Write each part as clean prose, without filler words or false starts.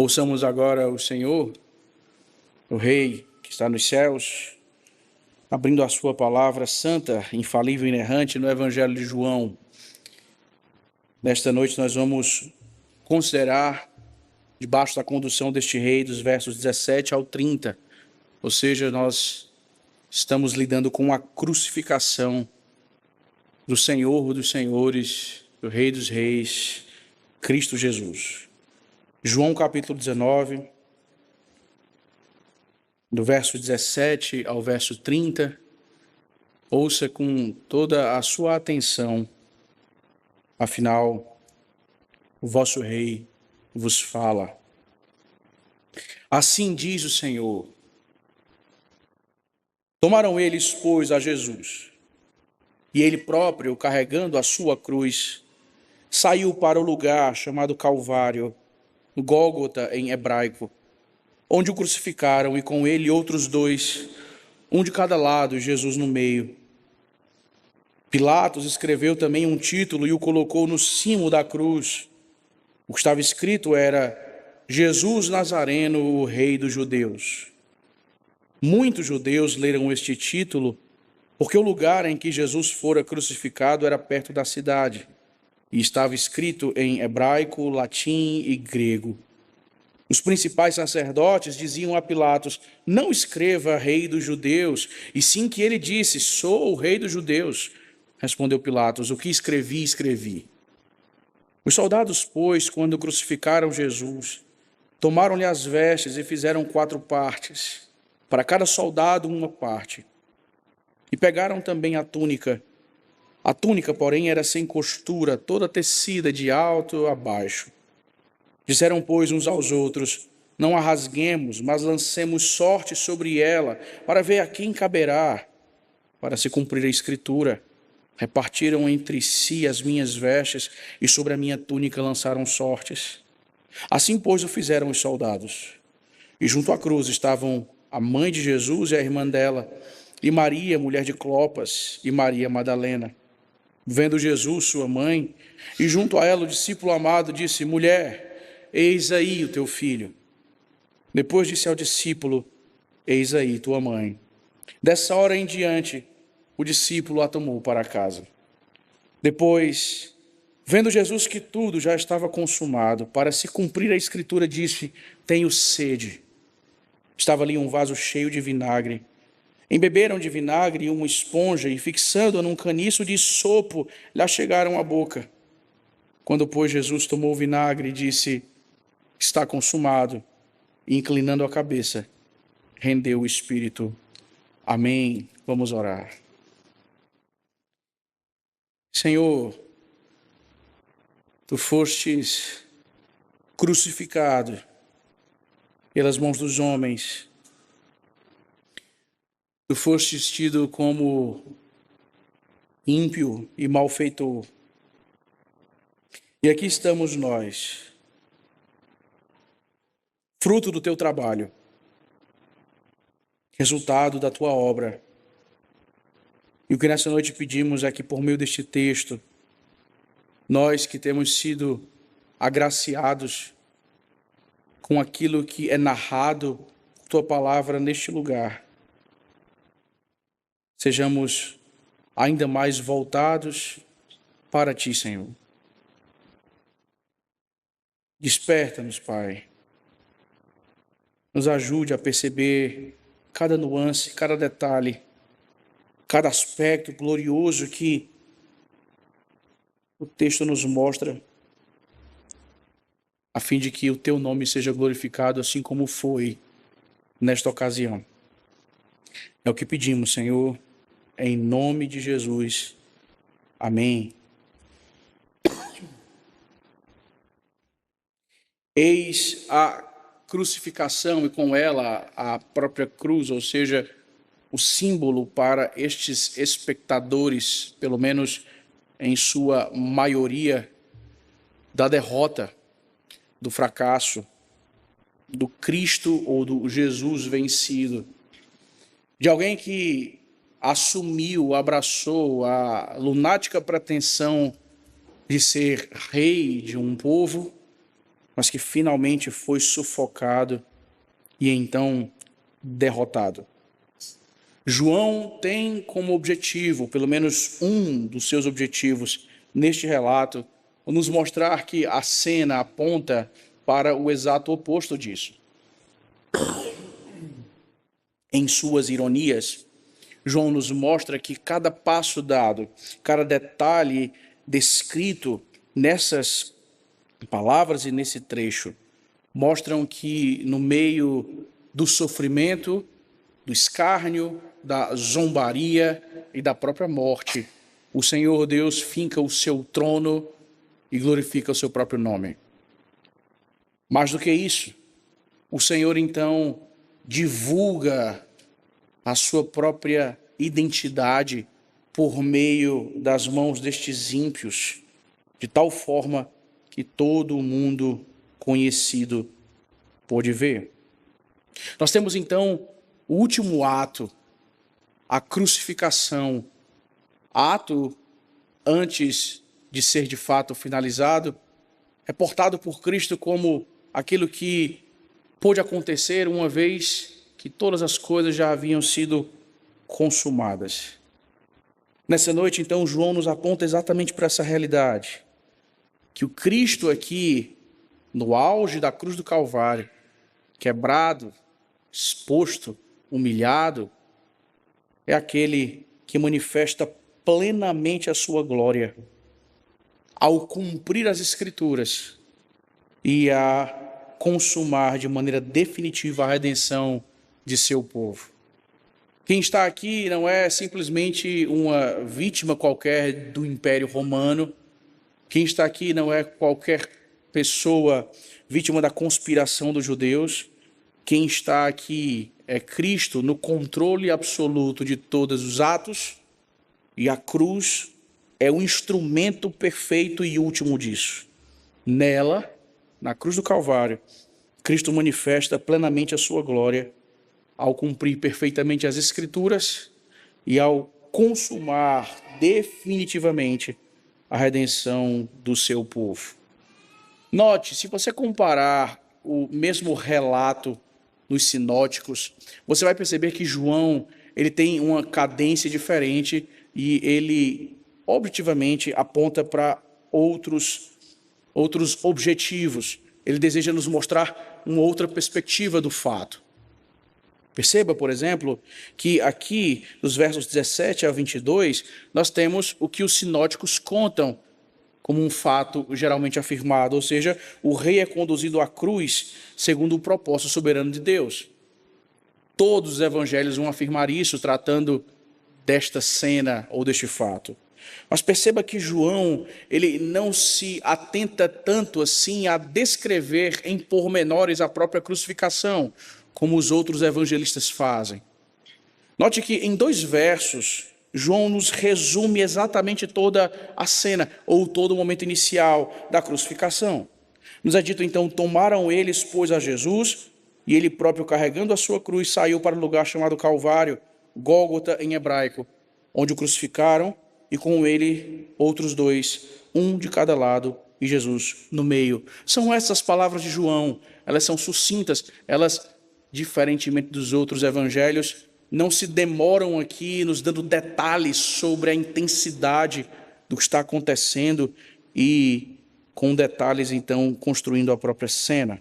Ouçamos agora o Senhor, o Rei que está nos céus, abrindo a sua palavra santa, infalível e inerrante no Evangelho de João. Nesta noite nós vamos considerar, debaixo da condução deste Rei, dos versos 17 ao 30, ou seja, nós estamos lidando com a crucificação do Senhor dos Senhores, do Rei dos Reis, Cristo Jesus. João capítulo 19, do verso 17 ao verso 30, ouça com toda a sua atenção, afinal, o vosso Rei vos fala. Assim diz o Senhor: tomaram eles, pois, a Jesus, e ele próprio, carregando a sua cruz, saiu para o lugar chamado Calvário, Gólgota em hebraico, onde o crucificaram, e com ele outros dois, um de cada lado, Jesus no meio. Pilatos escreveu também um título e o colocou no cimo da cruz. O que estava escrito era: Jesus Nazareno, o Rei dos Judeus. Muitos judeus leram este título porque o lugar em que Jesus fora crucificado era perto da cidade e estava escrito em hebraico, latim e grego. Os principais sacerdotes diziam a Pilatos: não escreva Rei dos Judeus, e sim que ele disse: sou o Rei dos Judeus. Respondeu Pilatos: o que escrevi, escrevi. Os soldados, pois, quando crucificaram Jesus, tomaram-lhe as vestes e fizeram 4 partes, para cada soldado uma parte. E pegaram também a túnica. A túnica, porém, era sem costura, toda tecida de alto a baixo. Disseram, pois, uns aos outros: não a rasguemos, mas lancemos sorte sobre ela, para ver a quem caberá. Para se cumprir a Escritura, repartiram entre si as minhas vestes, e sobre a minha túnica lançaram sortes. Assim, pois, o fizeram os soldados. E junto à cruz estavam a mãe de Jesus e a irmã dela, e Maria, mulher de Clopas, e Maria Madalena. Vendo Jesus, sua mãe, e junto a ela o discípulo amado, disse: mulher, eis aí o teu filho. Depois disse ao discípulo: eis aí tua mãe. Dessa hora em diante, o discípulo a tomou para casa. Depois, vendo Jesus que tudo já estava consumado, para se cumprir a Escritura, disse: tenho sede. Estava ali um vaso cheio de vinagre. Embeberam de vinagre uma esponja e, fixando-a num caniço de sopo, lhe achegaram à boca. Quando, pois, Jesus tomou o vinagre, disse: está consumado. E, inclinando a cabeça, rendeu o espírito. Amém. Vamos orar. Senhor, tu fostes crucificado pelas mãos dos homens. Tu fostes tido como ímpio e malfeitor. E aqui estamos nós, fruto do teu trabalho, resultado da tua obra. E o que nessa noite pedimos é que, por meio deste texto, nós que temos sido agraciados com aquilo que é narrado por tua palavra neste lugar, sejamos ainda mais voltados para ti, Senhor. Desperta-nos, Pai. Nos ajude a perceber cada nuance, cada detalhe, cada aspecto glorioso que o texto nos mostra, a fim de que o teu nome seja glorificado, assim como foi nesta ocasião. É o que pedimos, Senhor, em nome de Jesus. Amém. Eis a crucificação e com ela a própria cruz, ou seja, o símbolo para estes espectadores, pelo menos em sua maioria, da derrota, do fracasso, do Cristo ou do Jesus vencido, de alguém que assumiu, abraçou a lunática pretensão de ser rei de um povo mas que finalmente foi sufocado e então derrotado. João tem como objetivo, pelo menos um dos seus objetivos neste relato, nos mostrar que a cena aponta para o exato oposto disso. Em suas ironias, João nos mostra que cada passo dado, cada detalhe descrito nessas palavras e nesse trecho, mostram que no meio do sofrimento, do escárnio, da zombaria e da própria morte, o Senhor Deus finca o seu trono e glorifica o seu próprio nome. Mais do que isso, o Senhor então divulga a sua própria identidade por meio das mãos destes ímpios, de tal forma que todo o mundo conhecido pôde ver. Nós temos então o último ato, a crucificação, ato antes de ser de fato finalizado, reportado por Cristo como aquilo que pôde acontecer uma vez que todas as coisas já haviam sido consumadas. Nessa noite, então, João nos aponta exatamente para essa realidade, que o Cristo aqui, no auge da cruz do Calvário, quebrado, exposto, humilhado, é aquele que manifesta plenamente a sua glória ao cumprir as Escrituras e a consumar de maneira definitiva a redenção de seu povo. Quem está aqui não é simplesmente uma vítima qualquer do Império Romano. Quem está aqui não é qualquer pessoa vítima da conspiração dos judeus. Quem está aqui é Cristo no controle absoluto de todos os atos, e a cruz é o instrumento perfeito e último disso. Nela, na cruz do Calvário, Cristo manifesta plenamente a sua glória ao cumprir perfeitamente as Escrituras e ao consumar definitivamente a redenção do seu povo. Note, se você comparar o mesmo relato nos sinóticos, você vai perceber que João ele tem uma cadência diferente e ele objetivamente aponta para outros objetivos. Ele deseja nos mostrar uma outra perspectiva do fato. Perceba, por exemplo, que aqui, dos versos 17 a 22, nós temos o que os sinóticos contam como um fato geralmente afirmado, ou seja, o rei é conduzido à cruz segundo o propósito soberano de Deus. Todos os evangelhos vão afirmar isso, tratando desta cena ou deste fato. Mas perceba que João, ele não se atenta tanto assim a descrever em pormenores a própria crucificação, como os outros evangelistas fazem. Note que em 2 versos, João nos resume exatamente toda a cena, ou todo o momento inicial da crucificação. Nos é dito então, tomaram eles, pois, a Jesus, e ele próprio, carregando a sua cruz, saiu para o lugar chamado Calvário, Gólgota em hebraico, onde o crucificaram, e com ele outros 2, um de cada lado, e Jesus no meio. São essas palavras de João, elas são sucintas, elas, diferentemente dos outros evangelhos, não se demoram aqui nos dando detalhes sobre a intensidade do que está acontecendo e com detalhes, então, construindo a própria cena.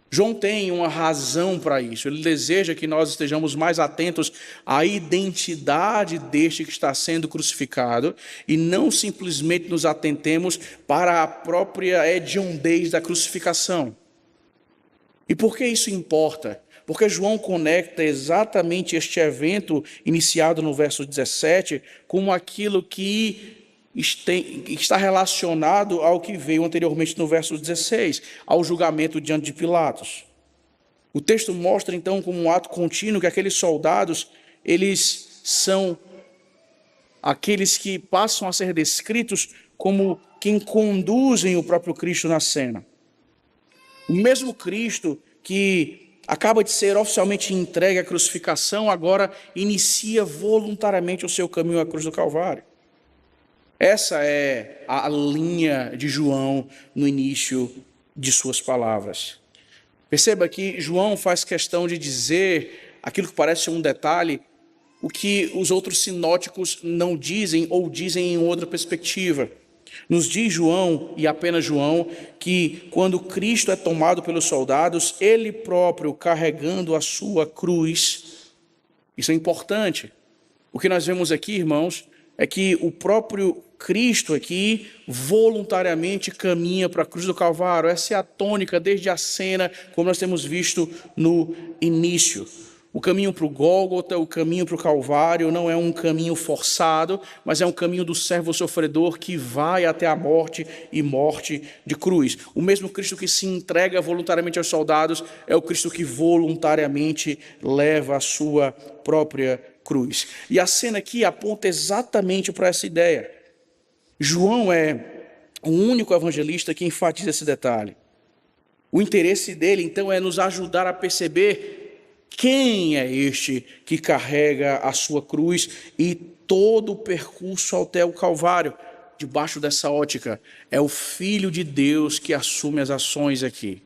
João tem uma razão para isso. Ele deseja que nós estejamos mais atentos à identidade deste que está sendo crucificado e não simplesmente nos atentemos para a própria hediondez da crucificação. E por que isso importa? Porque João conecta exatamente este evento iniciado no verso 17 com aquilo que está relacionado ao que veio anteriormente no verso 16, ao julgamento diante de Pilatos. O texto mostra então como um ato contínuo que aqueles soldados, eles são aqueles que passam a ser descritos como quem conduzem o próprio Cristo na cena. O mesmo Cristo que acaba de ser oficialmente entregue à crucificação, agora inicia voluntariamente o seu caminho à cruz do Calvário. Essa é a linha de João no início de suas palavras. Perceba que João faz questão de dizer aquilo que parece um detalhe, o que os outros sinóticos não dizem ou dizem em outra perspectiva. Nos diz João, e apenas João, que quando Cristo é tomado pelos soldados, ele próprio carregando a sua cruz. Isso é importante. O que nós vemos aqui, irmãos, é que o próprio Cristo aqui voluntariamente caminha para a cruz do Calvário. Essa é a tônica desde a cena, como nós temos visto no início. O caminho para o Gólgota, o caminho para o Calvário não é um caminho forçado, mas é um caminho do servo sofredor que vai até a morte e morte de cruz. O mesmo Cristo que se entrega voluntariamente aos soldados é o Cristo que voluntariamente leva a sua própria cruz. E a cena aqui aponta exatamente para essa ideia. João é o único evangelista que enfatiza esse detalhe. O interesse dele, então, é nos ajudar a perceber quem é este que carrega a sua cruz e todo o percurso até o Calvário. Debaixo dessa ótica, é o Filho de Deus que assume as ações aqui.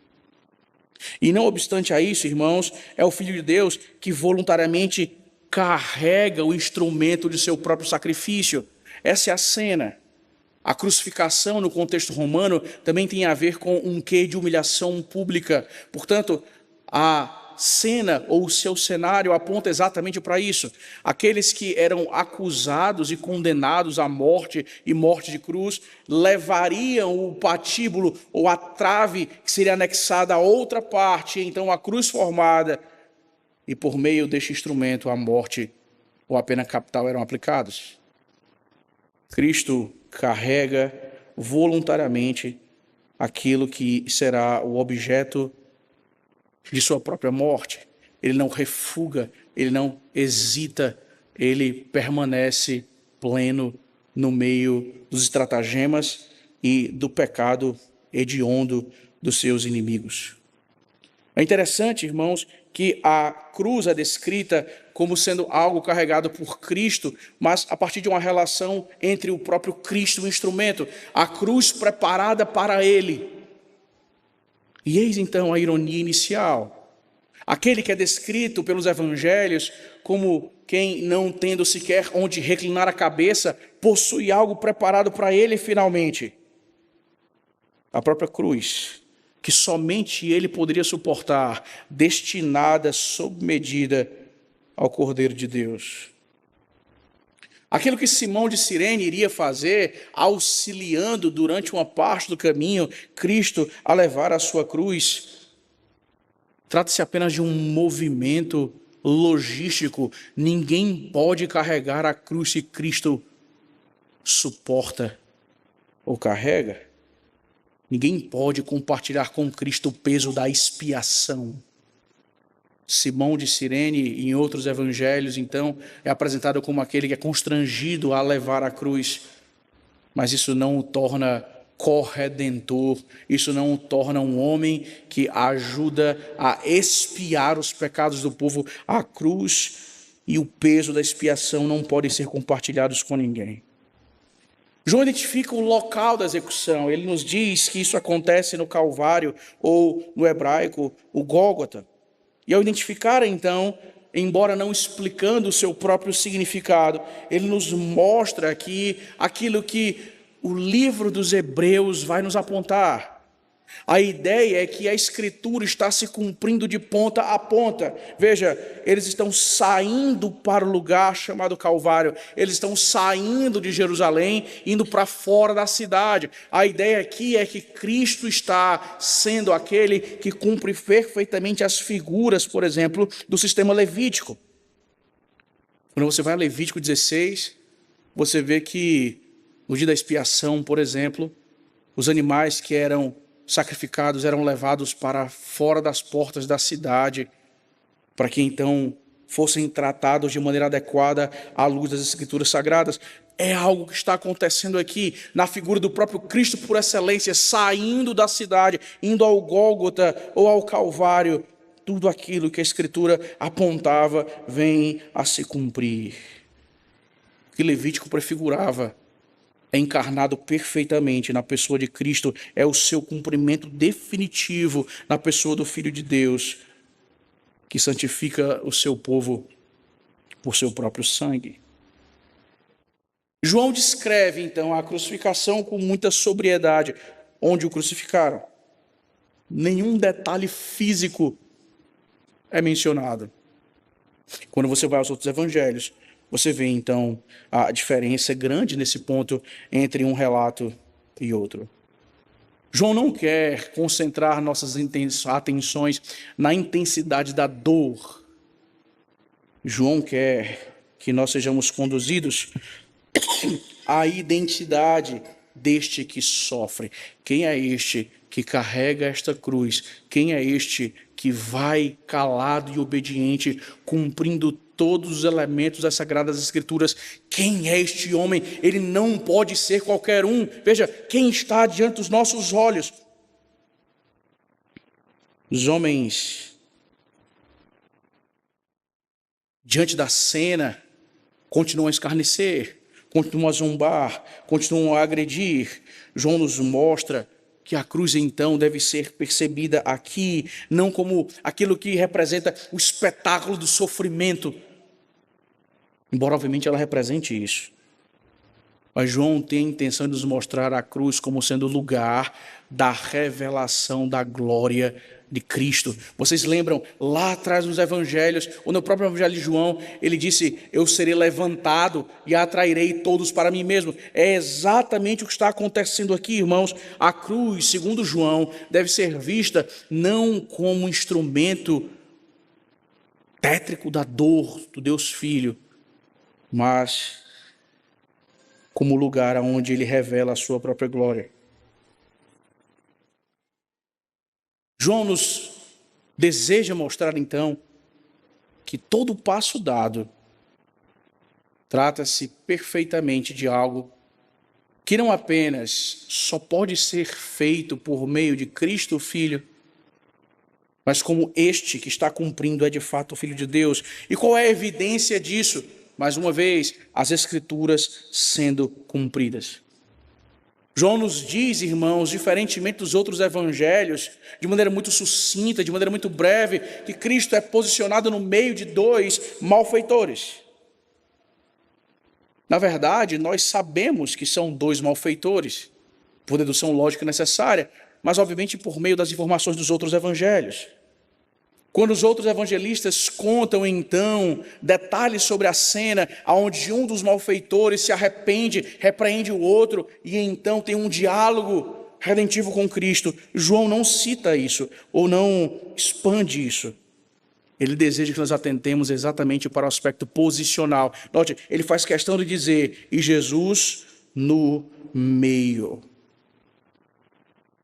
E não obstante a isso, irmãos, é o Filho de Deus que voluntariamente carrega o instrumento de seu próprio sacrifício. Essa é a cena. A crucificação, no contexto romano, também tem a ver com um quê de humilhação pública. Portanto, a cena ou o seu cenário aponta exatamente para isso. Aqueles que eram acusados e condenados à morte e morte de cruz levariam o patíbulo ou a trave que seria anexada a outra parte, então a cruz formada, e por meio deste instrumento a morte ou a pena capital eram aplicados. Cristo carrega voluntariamente aquilo que será o objeto de sua própria morte. Ele não refuga, ele não hesita, ele permanece pleno no meio dos estratagemas e do pecado hediondo dos seus inimigos. É interessante, irmãos, que a cruz é descrita como sendo algo carregado por Cristo, mas a partir de uma relação entre o próprio Cristo e o instrumento, a cruz preparada para ele. E eis então a ironia inicial. Aquele que é descrito pelos evangelhos como quem, não tendo sequer onde reclinar a cabeça, possui algo preparado para ele finalmente. A própria cruz, que somente ele poderia suportar, destinada sob medida ao Cordeiro de Deus. Aquilo que Simão de Cirene iria fazer, auxiliando durante uma parte do caminho Cristo a levar a sua cruz, trata-se apenas de um movimento logístico. Ninguém pode carregar a cruz se Cristo suporta ou carrega. Ninguém pode compartilhar com Cristo o peso da expiação. Simão de Cirene, em outros evangelhos, então, é apresentado como aquele que é constrangido a levar a cruz. Mas isso não o torna corredentor, isso não o torna um homem que ajuda a expiar os pecados do povo. A cruz e o peso da expiação não podem ser compartilhados com ninguém. João identifica o local da execução. Ele nos diz que isso acontece no Calvário, ou no hebraico, o Gólgota. E ao identificar, então, embora não explicando o seu próprio significado, ele nos mostra aqui aquilo que o livro dos Hebreus vai nos apontar. A ideia é que a Escritura está se cumprindo de ponta a ponta. Veja, eles estão saindo para o lugar chamado Calvário. Eles estão saindo de Jerusalém, indo para fora da cidade. A ideia aqui é que Cristo está sendo aquele que cumpre perfeitamente as figuras, por exemplo, do sistema levítico. Quando você vai a Levítico 16, você vê que no dia da expiação, por exemplo, os animais que eram sacrificados eram levados para fora das portas da cidade, para que então fossem tratados de maneira adequada à luz das Escrituras Sagradas. É algo que está acontecendo aqui, na figura do próprio Cristo por excelência, saindo da cidade, indo ao Gólgota ou ao Calvário. Tudo aquilo que a Escritura apontava vem a se cumprir. O que Levítico prefigurava é encarnado perfeitamente na pessoa de Cristo, é o seu cumprimento definitivo na pessoa do Filho de Deus, que santifica o seu povo por seu próprio sangue. João descreve, então, a crucificação com muita sobriedade. Onde o crucificaram? Nenhum detalhe físico é mencionado. Quando você vai aos outros evangelhos, você vê, então, a diferença grande nesse ponto entre um relato e outro. João não quer concentrar nossas atenções na intensidade da dor. João quer que nós sejamos conduzidos à identidade deste que sofre. Quem é este que carrega esta cruz? Quem é este que vai calado e obediente, cumprindo todos os elementos das Sagradas Escrituras? Quem é este homem? Ele não pode ser qualquer um. Veja, quem está diante dos nossos olhos? Os homens, diante da cena, continuam a escarnecer, continuam a zombar, continuam a agredir. João nos mostra que a cruz, então, deve ser percebida aqui, não como aquilo que representa o espetáculo do sofrimento, embora, obviamente, ela represente isso. Mas João tem a intenção de nos mostrar a cruz como sendo o lugar da revelação da glória de Cristo. Vocês lembram lá atrás nos evangelhos, ou no próprio evangelho de João, ele disse: eu serei levantado e atrairei todos para mim mesmo. É exatamente o que está acontecendo aqui, irmãos. A cruz, segundo João, deve ser vista não como um instrumento tétrico da dor do Deus Filho, mas como lugar onde ele revela a sua própria glória. João nos deseja mostrar, então, que todo passo dado trata-se perfeitamente de algo que não apenas só pode ser feito por meio de Cristo, o Filho, mas como este que está cumprindo é de fato o Filho de Deus. E qual é a evidência disso? Mais uma vez, as Escrituras sendo cumpridas. João nos diz, irmãos, diferentemente dos outros evangelhos, de maneira muito sucinta, de maneira muito breve, que Cristo é posicionado no meio de dois malfeitores. Na verdade, nós sabemos que são dois malfeitores, por dedução lógica necessária, mas obviamente por meio das informações dos outros evangelhos. Quando os outros evangelistas contam, então, detalhes sobre a cena onde um dos malfeitores se arrepende, repreende o outro e então tem um diálogo redentivo com Cristo, João não cita isso ou não expande isso. Ele deseja que nós atentemos exatamente para o aspecto posicional. Note, ele faz questão de dizer: e Jesus no meio.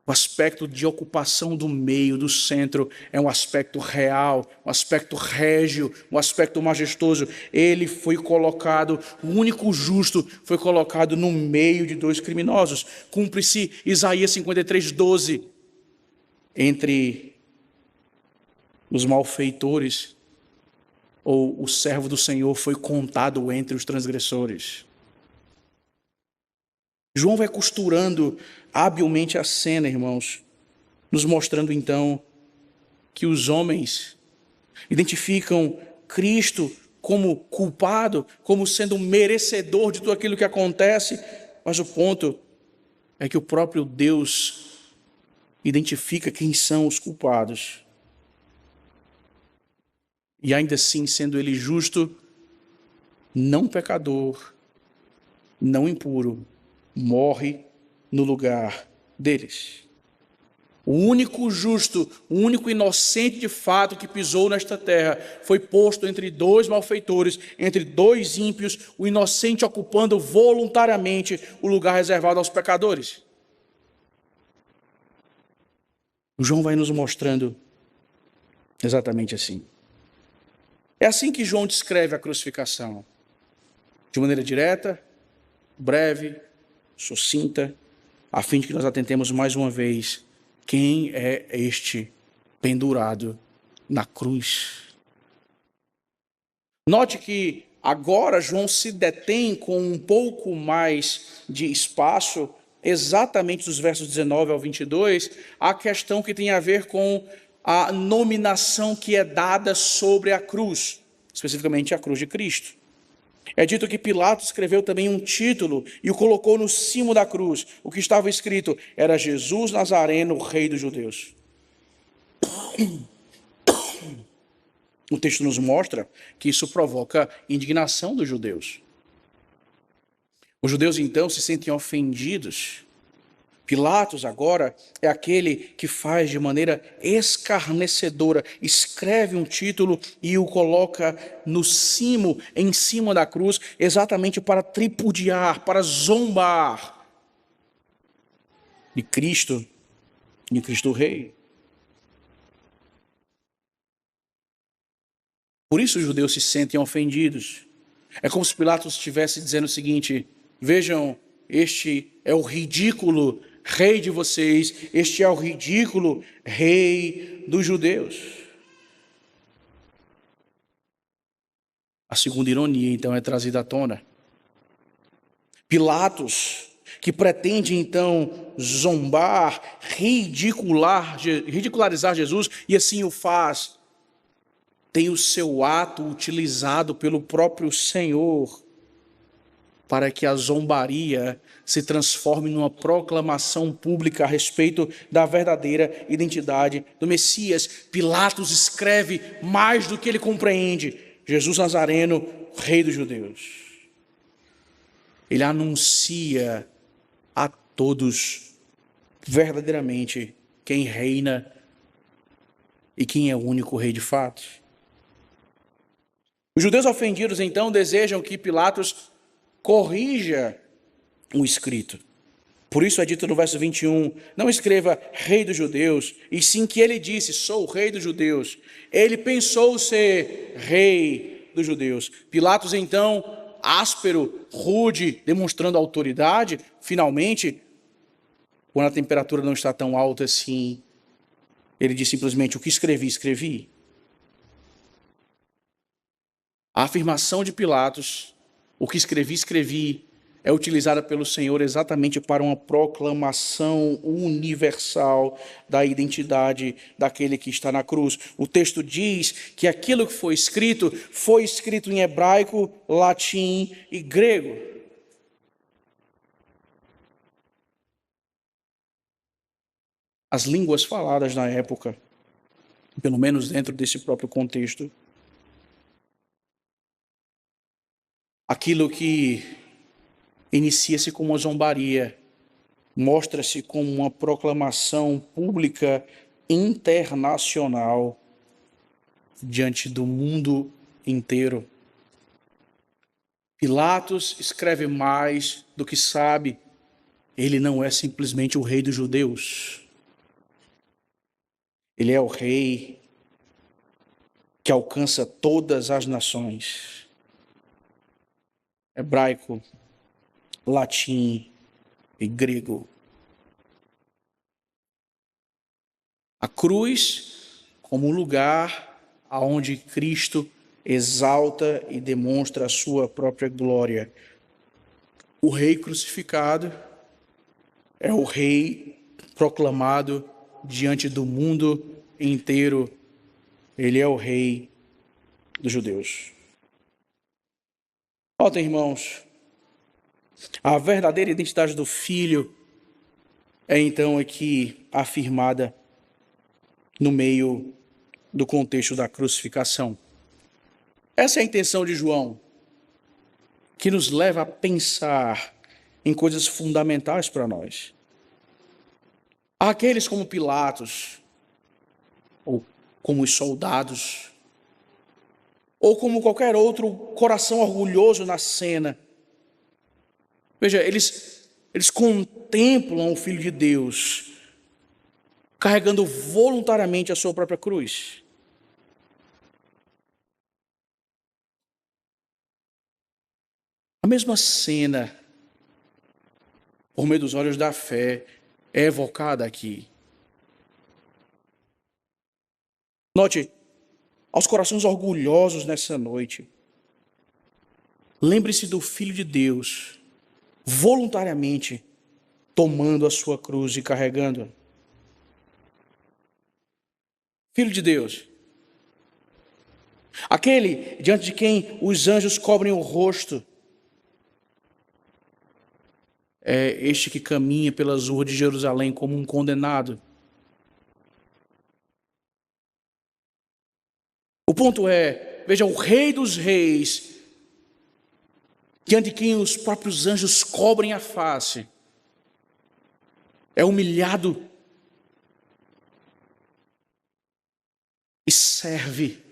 O aspecto de ocupação do meio, do centro, é um aspecto real, um aspecto régio, um aspecto majestoso. Ele foi colocado, o único justo foi colocado no meio de dois criminosos. Cumpre-se Isaías 53:12. Entre os malfeitores, ou o servo do Senhor foi contado entre os transgressores. João vai costurando habilmente a cena, irmãos, nos mostrando então que os homens identificam Cristo como culpado, como sendo merecedor de tudo aquilo que acontece, mas o ponto é que o próprio Deus identifica quem são os culpados. E ainda assim, sendo ele justo, não pecador, não impuro, morre no lugar deles. O único justo, o único inocente de fato que pisou nesta terra foi posto entre dois malfeitores, entre dois ímpios, o inocente ocupando voluntariamente o lugar reservado aos pecadores. João vai nos mostrando exatamente assim. É assim que João descreve a crucificação, de maneira direta, breve, sucinta, a fim de que nós atentemos mais uma vez quem é este pendurado na cruz. Note que agora João se detém com um pouco mais de espaço, exatamente dos versos 19 ao 22, a questão que tem a ver com a nominação que é dada sobre a cruz, especificamente a cruz de Cristo. É dito que Pilatos escreveu também um título e o colocou no cimo da cruz. O que estava escrito era Jesus Nazareno, Rei dos Judeus. O texto nos mostra que isso provoca indignação dos judeus. Os judeus então se sentem ofendidos. Pilatos agora é aquele que faz de maneira escarnecedora, escreve um título e o coloca no cimo, em cima da cruz, exatamente para tripudiar, para zombar de Cristo Rei. Por isso os judeus se sentem ofendidos. É como se Pilatos estivesse dizendo o seguinte: vejam, este é o ridículo rei de vocês, este é o ridículo rei dos judeus. A segunda ironia, então, é trazida à tona. Pilatos, que pretende, então, zombar, ridicularizar Jesus, e assim o faz, tem o seu ato utilizado pelo próprio Senhor para que a zombaria se transforme numa proclamação pública a respeito da verdadeira identidade do Messias. Pilatos escreve mais do que ele compreende: Jesus Nazareno, Rei dos Judeus. Ele anuncia a todos verdadeiramente quem reina e quem é o único rei de fato. Os judeus ofendidos, então, desejam que Pilatos corrija o escrito. Por isso é dito no verso 21, não escreva Rei dos Judeus, e sim que ele disse, sou o Rei dos Judeus. Ele pensou ser Rei dos Judeus. Pilatos, então, áspero, rude, demonstrando autoridade, finalmente, quando a temperatura não está tão alta assim, ele diz simplesmente, o que escrevi, escrevi. A afirmação de Pilatos, o que escrevi, escrevi, é utilizada pelo Senhor exatamente para uma proclamação universal da identidade daquele que está na cruz. O texto diz que aquilo que foi escrito em hebraico, latim e grego. As línguas faladas na época, pelo menos dentro desse próprio contexto, aquilo que inicia-se como uma zombaria, mostra-se como uma proclamação pública internacional diante do mundo inteiro. Pilatos escreve mais do que sabe. Ele não é simplesmente o rei dos judeus. Ele é o rei que alcança todas as nações. Hebraico, latim e grego. A cruz como um lugar aonde Cristo exalta e demonstra a sua própria glória. O rei crucificado é o rei proclamado diante do mundo inteiro. Ele é o rei dos judeus. Notem, irmãos, a verdadeira identidade do Filho é então aqui afirmada no meio do contexto da crucificação. Essa é a intenção de João, que nos leva a pensar em coisas fundamentais para nós. Há aqueles como Pilatos, ou como os soldados, ou como qualquer outro coração orgulhoso na cena. Veja, eles contemplam o Filho de Deus carregando voluntariamente a sua própria cruz. A mesma cena, por meio dos olhos da fé, é evocada aqui. Note, aos corações orgulhosos nessa noite, lembre-se do Filho de Deus, voluntariamente tomando a sua cruz e carregando-a. Filho de Deus, aquele diante de quem os anjos cobrem o rosto, é este que caminha pelas ruas de Jerusalém como um condenado. O ponto é, veja, o Rei dos Reis, diante de quem os próprios anjos cobrem a face, é humilhado e serve.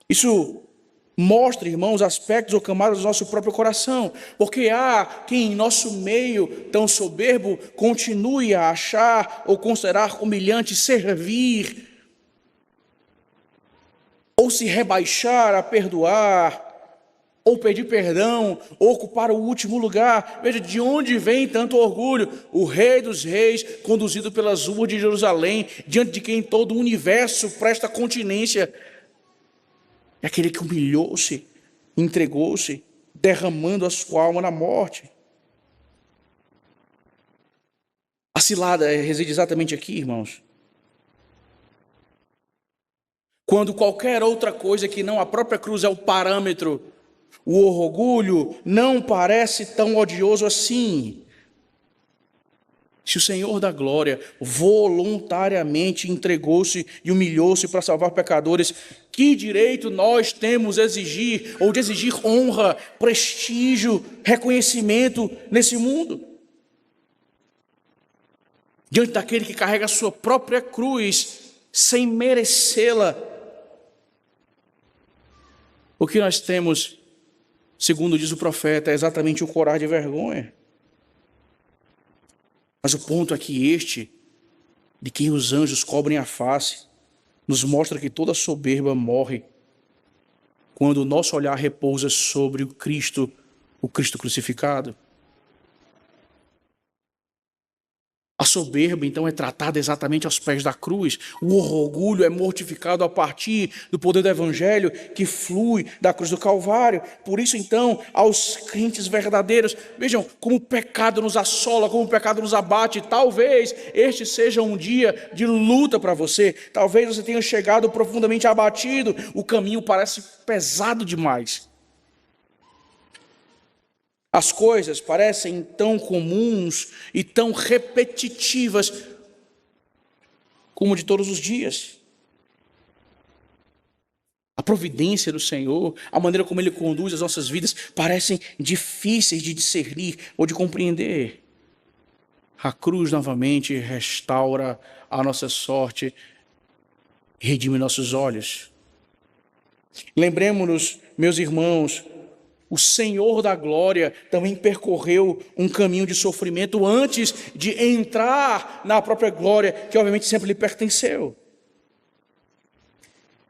Isso mostra, irmãos, aspectos ou camadas do nosso próprio coração, porque há quem em nosso meio tão soberbo continue a achar ou considerar humilhante servir, ou se rebaixar a perdoar, ou pedir perdão, ou ocupar o último lugar. Veja, de onde vem tanto orgulho? O Rei dos Reis, conduzido pelas ruas de Jerusalém, diante de quem todo o universo presta continência, é aquele que humilhou-se, entregou-se, derramando a sua alma na morte. A cilada reside exatamente aqui, irmãos. Quando qualquer outra coisa que não a própria cruz é o parâmetro, o orgulho não parece tão odioso assim. Se o Senhor da glória voluntariamente entregou-se e humilhou-se para salvar pecadores, que direito nós temos de exigir honra, prestígio, reconhecimento nesse mundo? Diante daquele que carrega a sua própria cruz sem merecê-la. O que nós temos, segundo diz o profeta, é exatamente o corar de vergonha. Mas o ponto é que este, de quem os anjos cobrem a face, nos mostra que toda soberba morre quando o nosso olhar repousa sobre o Cristo crucificado. A soberba, então, é tratada exatamente aos pés da cruz. O orgulho é mortificado a partir do poder do Evangelho que flui da cruz do Calvário. Por isso, então, aos crentes verdadeiros, vejam como o pecado nos assola, como o pecado nos abate. Talvez este seja um dia de luta para você. Talvez você tenha chegado profundamente abatido. O caminho parece pesado demais. As coisas parecem tão comuns e tão repetitivas como de todos os dias. A providência do Senhor, a maneira como Ele conduz as nossas vidas, parecem difíceis de discernir ou de compreender. A cruz novamente restaura a nossa sorte, redime nossos olhos. Lembremos-nos, meus irmãos, o Senhor da glória também percorreu um caminho de sofrimento antes de entrar na própria glória, que obviamente sempre lhe pertenceu.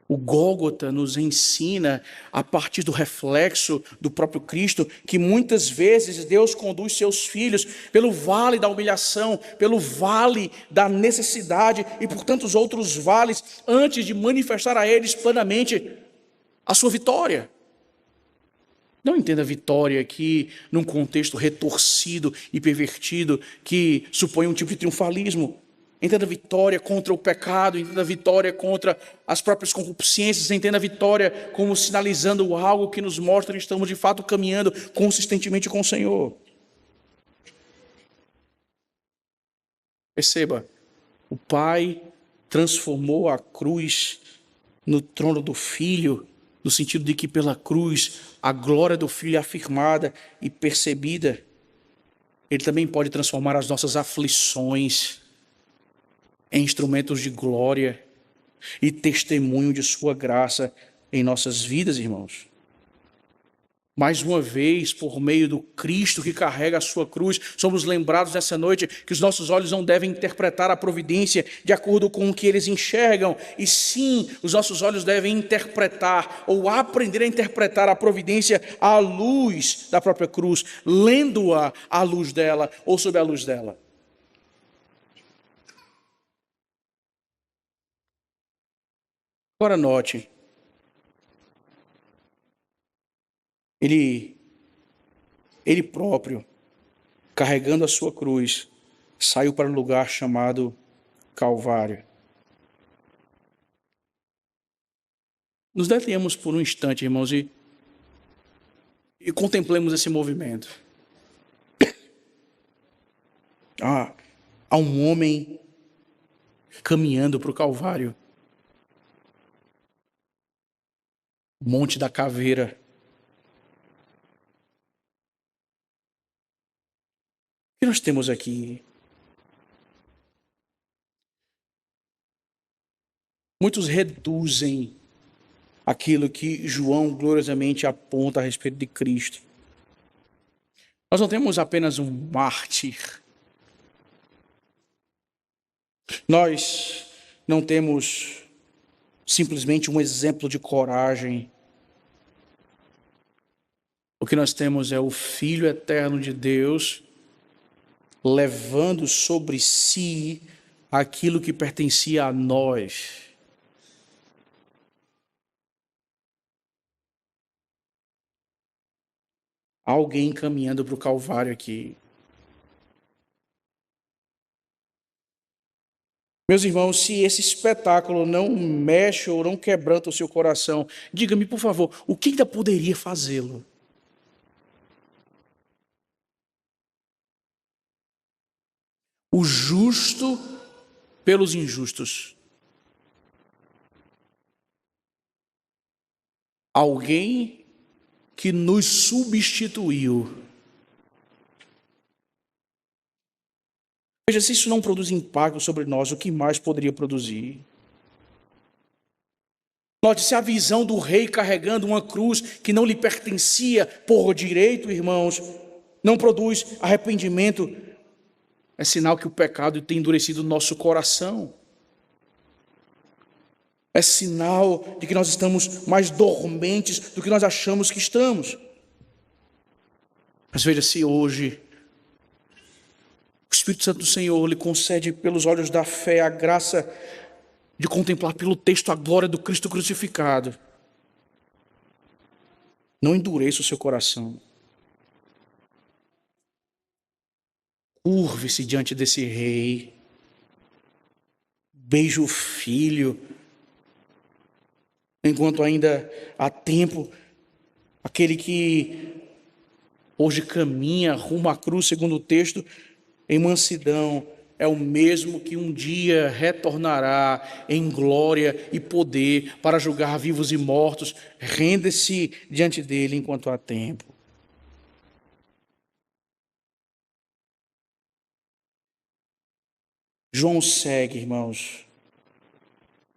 O Gólgota nos ensina, a partir do reflexo do próprio Cristo, que muitas vezes Deus conduz seus filhos pelo vale da humilhação, pelo vale da necessidade e por tantos outros vales, antes de manifestar a eles plenamente a sua vitória. Não entenda a vitória aqui num contexto retorcido e pervertido que supõe um tipo de triunfalismo. Entenda a vitória contra o pecado, entenda a vitória contra as próprias concupiscências, entenda a vitória como sinalizando algo que nos mostra que estamos de fato caminhando consistentemente com o Senhor. Perceba, o Pai transformou a cruz no trono do Filho, no sentido de que pela cruz a glória do Filho é afirmada e percebida. Ele também pode transformar as nossas aflições em instrumentos de glória e testemunho de sua graça em nossas vidas, irmãos. Mais uma vez, por meio do Cristo que carrega a sua cruz, somos lembrados nessa noite que os nossos olhos não devem interpretar a providência de acordo com o que eles enxergam, e sim, os nossos olhos devem interpretar ou aprender a interpretar a providência à luz da própria cruz, lendo-a à luz dela ou sob a luz dela. Agora note, Ele próprio, carregando a sua cruz, saiu para um lugar chamado Calvário. Nos detenhamos por um instante, irmãos, e contemplemos esse movimento. Há um homem caminhando para o Calvário. Monte da Caveira. O que nós temos aqui? Muitos reduzem aquilo que João gloriosamente aponta a respeito de Cristo. Nós não temos apenas um mártir. Nós não temos simplesmente um exemplo de coragem. O que nós temos é o Filho eterno de Deus levando sobre si aquilo que pertencia a nós. Alguém caminhando para o Calvário aqui. Meus irmãos, se esse espetáculo não mexe ou não quebranta o seu coração, diga-me, por favor, o que ainda poderia fazê-lo? O justo pelos injustos. Alguém que nos substituiu. Veja, se isso não produz impacto sobre nós, o que mais poderia produzir? Note, se a visão do rei carregando uma cruz que não lhe pertencia por direito, irmãos, não produz arrependimento, é sinal que o pecado tem endurecido o nosso coração. É sinal de que nós estamos mais dormentes do que nós achamos que estamos. Mas veja, se hoje o Espírito Santo do Senhor lhe concede pelos olhos da fé a graça de contemplar pelo texto a glória do Cristo crucificado, não endureça o seu coração. Curve-se diante desse rei, beije o Filho, enquanto ainda há tempo. Aquele que hoje caminha rumo à cruz, segundo o texto, em mansidão, é o mesmo que um dia retornará em glória e poder para julgar vivos e mortos. Renda-se diante dele enquanto há tempo. João segue, irmãos,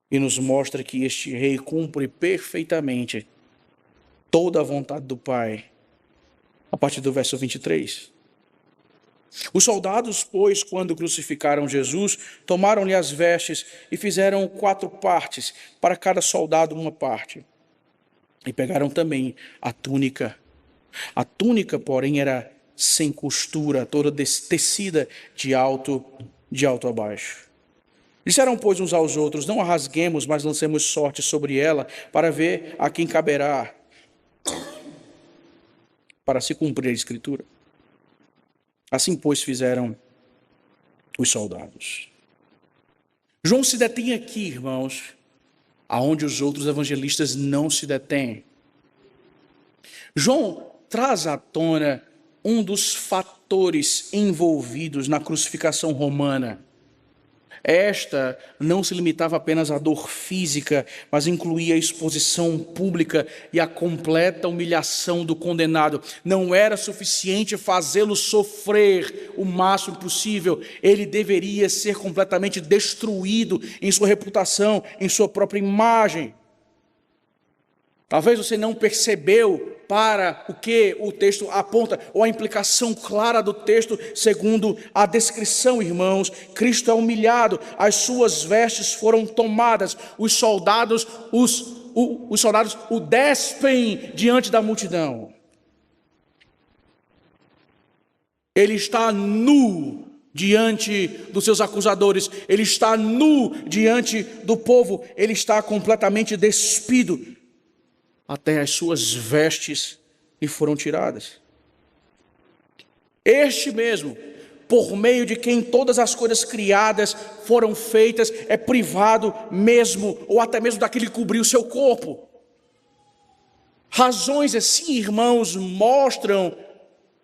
e nos mostra que este rei cumpre perfeitamente toda a vontade do Pai, a partir do verso 23. Os soldados, pois, quando crucificaram Jesus, tomaram-lhe as vestes e fizeram 4 partes, para cada soldado uma parte. E pegaram também a túnica. A túnica, porém, era sem costura, toda tecida de alto a baixo. Disseram, pois, uns aos outros: não a rasguemos, mas lancemos sorte sobre ela, para ver a quem caberá, para se cumprir a Escritura. Assim, pois, fizeram os soldados. João se detém aqui, irmãos, aonde os outros evangelistas não se detêm. João traz à tona um dos fatores envolvidos na crucificação romana. Esta não se limitava apenas à dor física, mas incluía a exposição pública e a completa humilhação do condenado. Não era suficiente fazê-lo sofrer o máximo possível, ele deveria ser completamente destruído em sua reputação, em sua própria imagem. Talvez você não percebeu para o que o texto aponta, ou a implicação clara do texto, segundo a descrição, irmãos. Cristo é humilhado, as suas vestes foram tomadas, os soldados o despem diante da multidão. Ele está nu diante dos seus acusadores, ele está nu diante do povo, ele está completamente despido. Até as suas vestes lhe foram tiradas. Este mesmo, por meio de quem todas as coisas criadas foram feitas, é privado mesmo, ou até mesmo daquele que cobriu o seu corpo. Razões assim, irmãos, mostram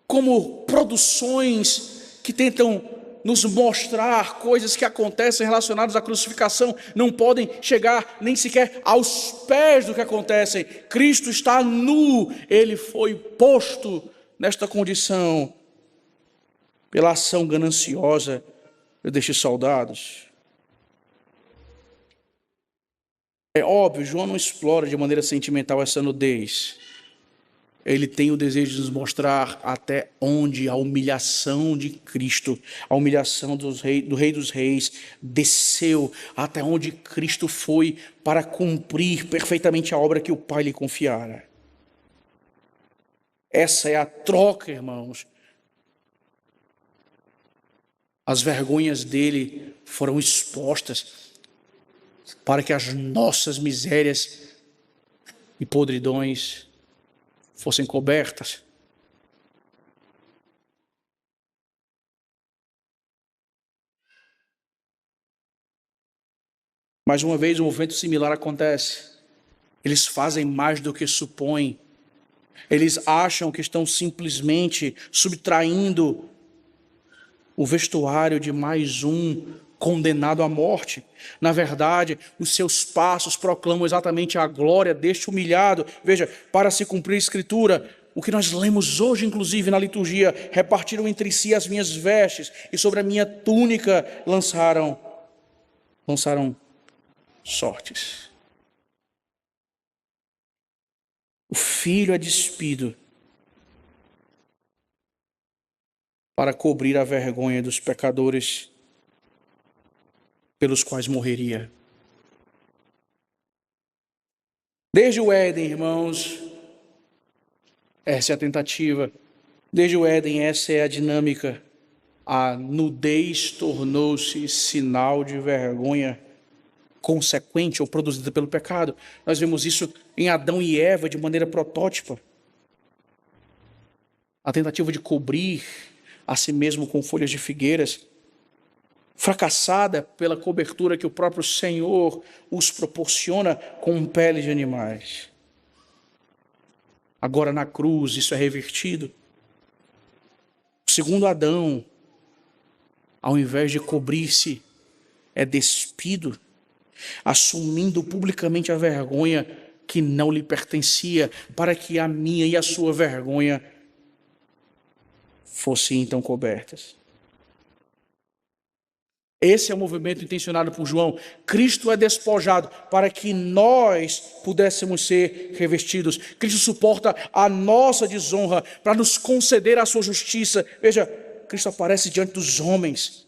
como produções que tentam nos mostrar coisas que acontecem relacionadas à crucificação não podem chegar nem sequer aos pés do que acontecem. Cristo está nu, ele foi posto nesta condição pela ação gananciosa destes soldados. É óbvio, João não explora de maneira sentimental essa nudez. Ele tem o desejo de nos mostrar até onde a humilhação de Cristo, a humilhação do Rei dos Reis, desceu, até onde Cristo foi para cumprir perfeitamente a obra que o Pai lhe confiara. Essa é a troca, irmãos. As vergonhas dele foram expostas para que as nossas misérias e podridões fossem cobertas. Mais uma vez, um movimento similar acontece. Eles fazem mais do que supõem. Eles acham que estão simplesmente subtraindo o vestuário de mais um condenado à morte. Na verdade, os seus passos proclamam exatamente a glória deste humilhado. Veja, para se cumprir a Escritura, o que nós lemos hoje, inclusive, na liturgia, repartiram entre si as minhas vestes, e sobre a minha túnica lançaram sortes. O Filho é despido para cobrir a vergonha dos pecadores pelos quais morreria. Desde o Éden, irmãos, essa é a tentativa. Desde o Éden, essa é a dinâmica. A nudez tornou-se sinal de vergonha consequente ou produzida pelo pecado. Nós vemos isso em Adão e Eva de maneira protótipa. A tentativa de cobrir a si mesmo com folhas de figueiras, fracassada pela cobertura que o próprio Senhor os proporciona com peles de animais. Agora na cruz isso é revertido. Segundo Adão, ao invés de cobrir-se, é despido, assumindo publicamente a vergonha que não lhe pertencia, para que a minha e a sua vergonha fossem então cobertas. Esse é o movimento intencionado por João. Cristo é despojado para que nós pudéssemos ser revestidos. Cristo suporta a nossa desonra para nos conceder a sua justiça. Veja, Cristo aparece diante dos homens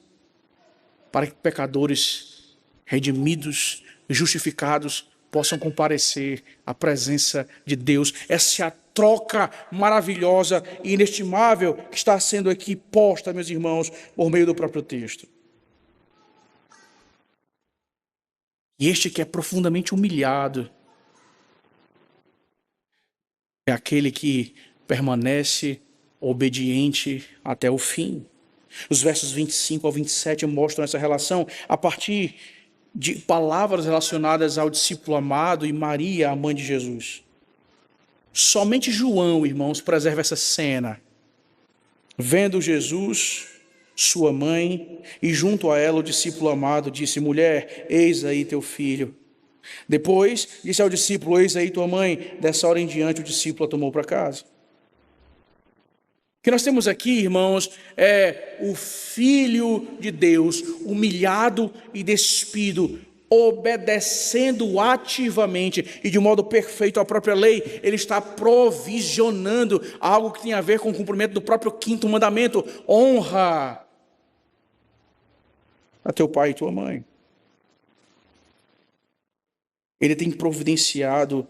para que pecadores redimidos, justificados, possam comparecer à presença de Deus. Essa é a troca maravilhosa e inestimável que está sendo aqui posta, meus irmãos, por meio do próprio texto. E este que é profundamente humilhado é aquele que permanece obediente até o fim. Os versos 25 ao 27 mostram essa relação a partir de palavras relacionadas ao discípulo amado e Maria, a mãe de Jesus. Somente João, irmãos, preserva essa cena. Vendo Jesus, sua mãe, e junto a ela o discípulo amado, disse: mulher, eis aí teu filho. Depois disse ao discípulo: eis aí tua mãe. Dessa hora em diante o discípulo a tomou para casa. O que nós temos aqui, irmãos, é o Filho de Deus, humilhado e despido, obedecendo ativamente e de modo perfeito à própria lei. Ele está provisionando algo que tem a ver com o cumprimento do próprio quinto mandamento: honra a teu pai e tua mãe. Ele tem providenciado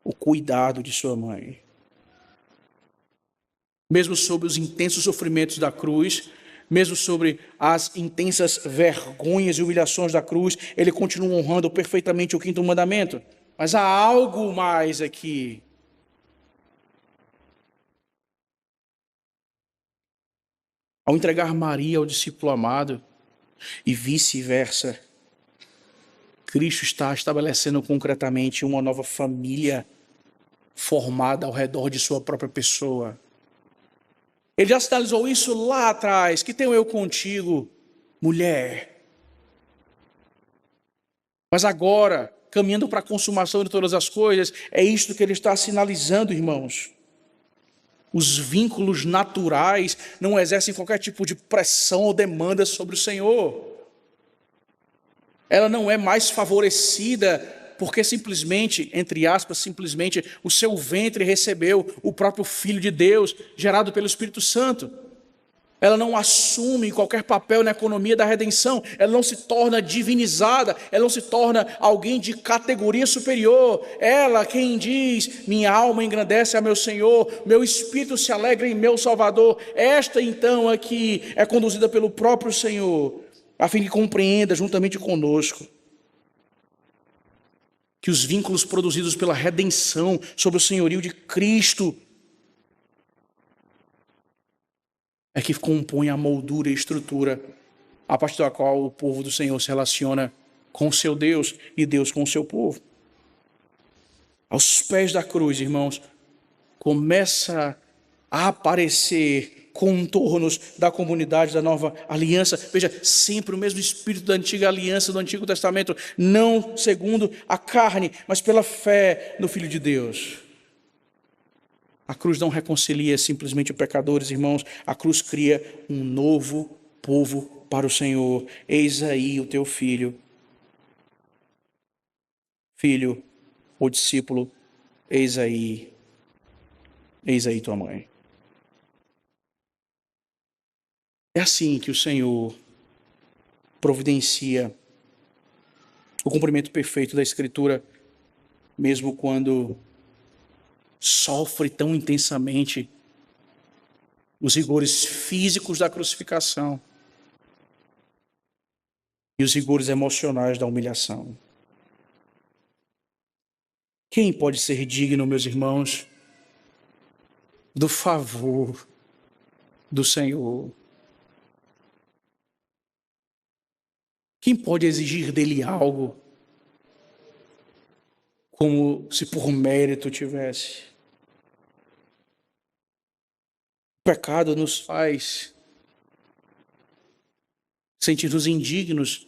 o cuidado de sua mãe. Mesmo sobre os intensos sofrimentos da cruz, mesmo sobre as intensas vergonhas e humilhações da cruz, ele continua honrando perfeitamente o quinto mandamento. Mas há algo mais aqui. Ao entregar Maria ao discípulo amado e vice-versa, Cristo está estabelecendo concretamente uma nova família formada ao redor de sua própria pessoa. Ele já sinalizou isso lá atrás: que tenho eu contigo, mulher. Mas agora, caminhando para a consumação de todas as coisas, é isto que ele está sinalizando, irmãos. Os vínculos naturais não exercem qualquer tipo de pressão ou demanda sobre o Senhor. Ela não é mais favorecida porque simplesmente, entre aspas, simplesmente, o seu ventre recebeu o próprio Filho de Deus, gerado pelo Espírito Santo. Ela não assume qualquer papel na economia da redenção, ela não se torna divinizada, ela não se torna alguém de categoria superior. Ela, quem diz, minha alma engrandece a meu Senhor, meu espírito se alegra em meu Salvador. Esta então aqui é conduzida pelo próprio Senhor, a fim que compreenda juntamente conosco que os vínculos produzidos pela redenção sob o senhorio de Cristo é que compõe a moldura e estrutura a partir da qual o povo do Senhor se relaciona com o seu Deus e Deus com o seu povo. Aos pés da cruz, irmãos, começa a aparecer contornos da comunidade da nova aliança. Veja, sempre o mesmo espírito da antiga aliança, do Antigo Testamento, não segundo a carne, mas pela fé no Filho de Deus. A cruz não reconcilia simplesmente os pecadores, irmãos. A cruz cria um novo povo para o Senhor. Eis aí o teu filho. Filho ou discípulo, eis aí tua mãe. É assim que o Senhor providencia o cumprimento perfeito da Escritura, mesmo quando sofre tão intensamente os rigores físicos da crucificação e os rigores emocionais da humilhação. Quem pode ser digno, meus irmãos, do favor do Senhor? Quem pode exigir dele algo como se por mérito tivesse? O pecado nos faz sentir-nos indignos.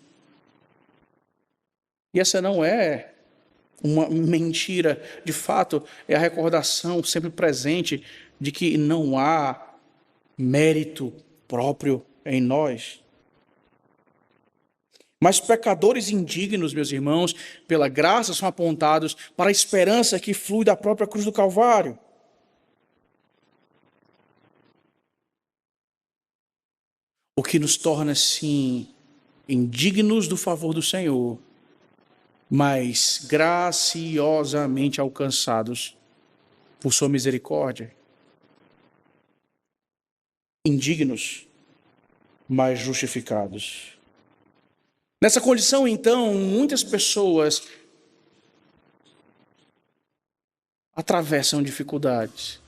E essa não é uma mentira. De fato, é a recordação sempre presente de que não há mérito próprio em nós. Mas pecadores indignos, meus irmãos, pela graça são apontados para a esperança que flui da própria cruz do Calvário. O que nos torna, sim, indignos do favor do Senhor, mas graciosamente alcançados por sua misericórdia. Indignos, mas justificados. Nessa condição, então, muitas pessoas atravessam dificuldades.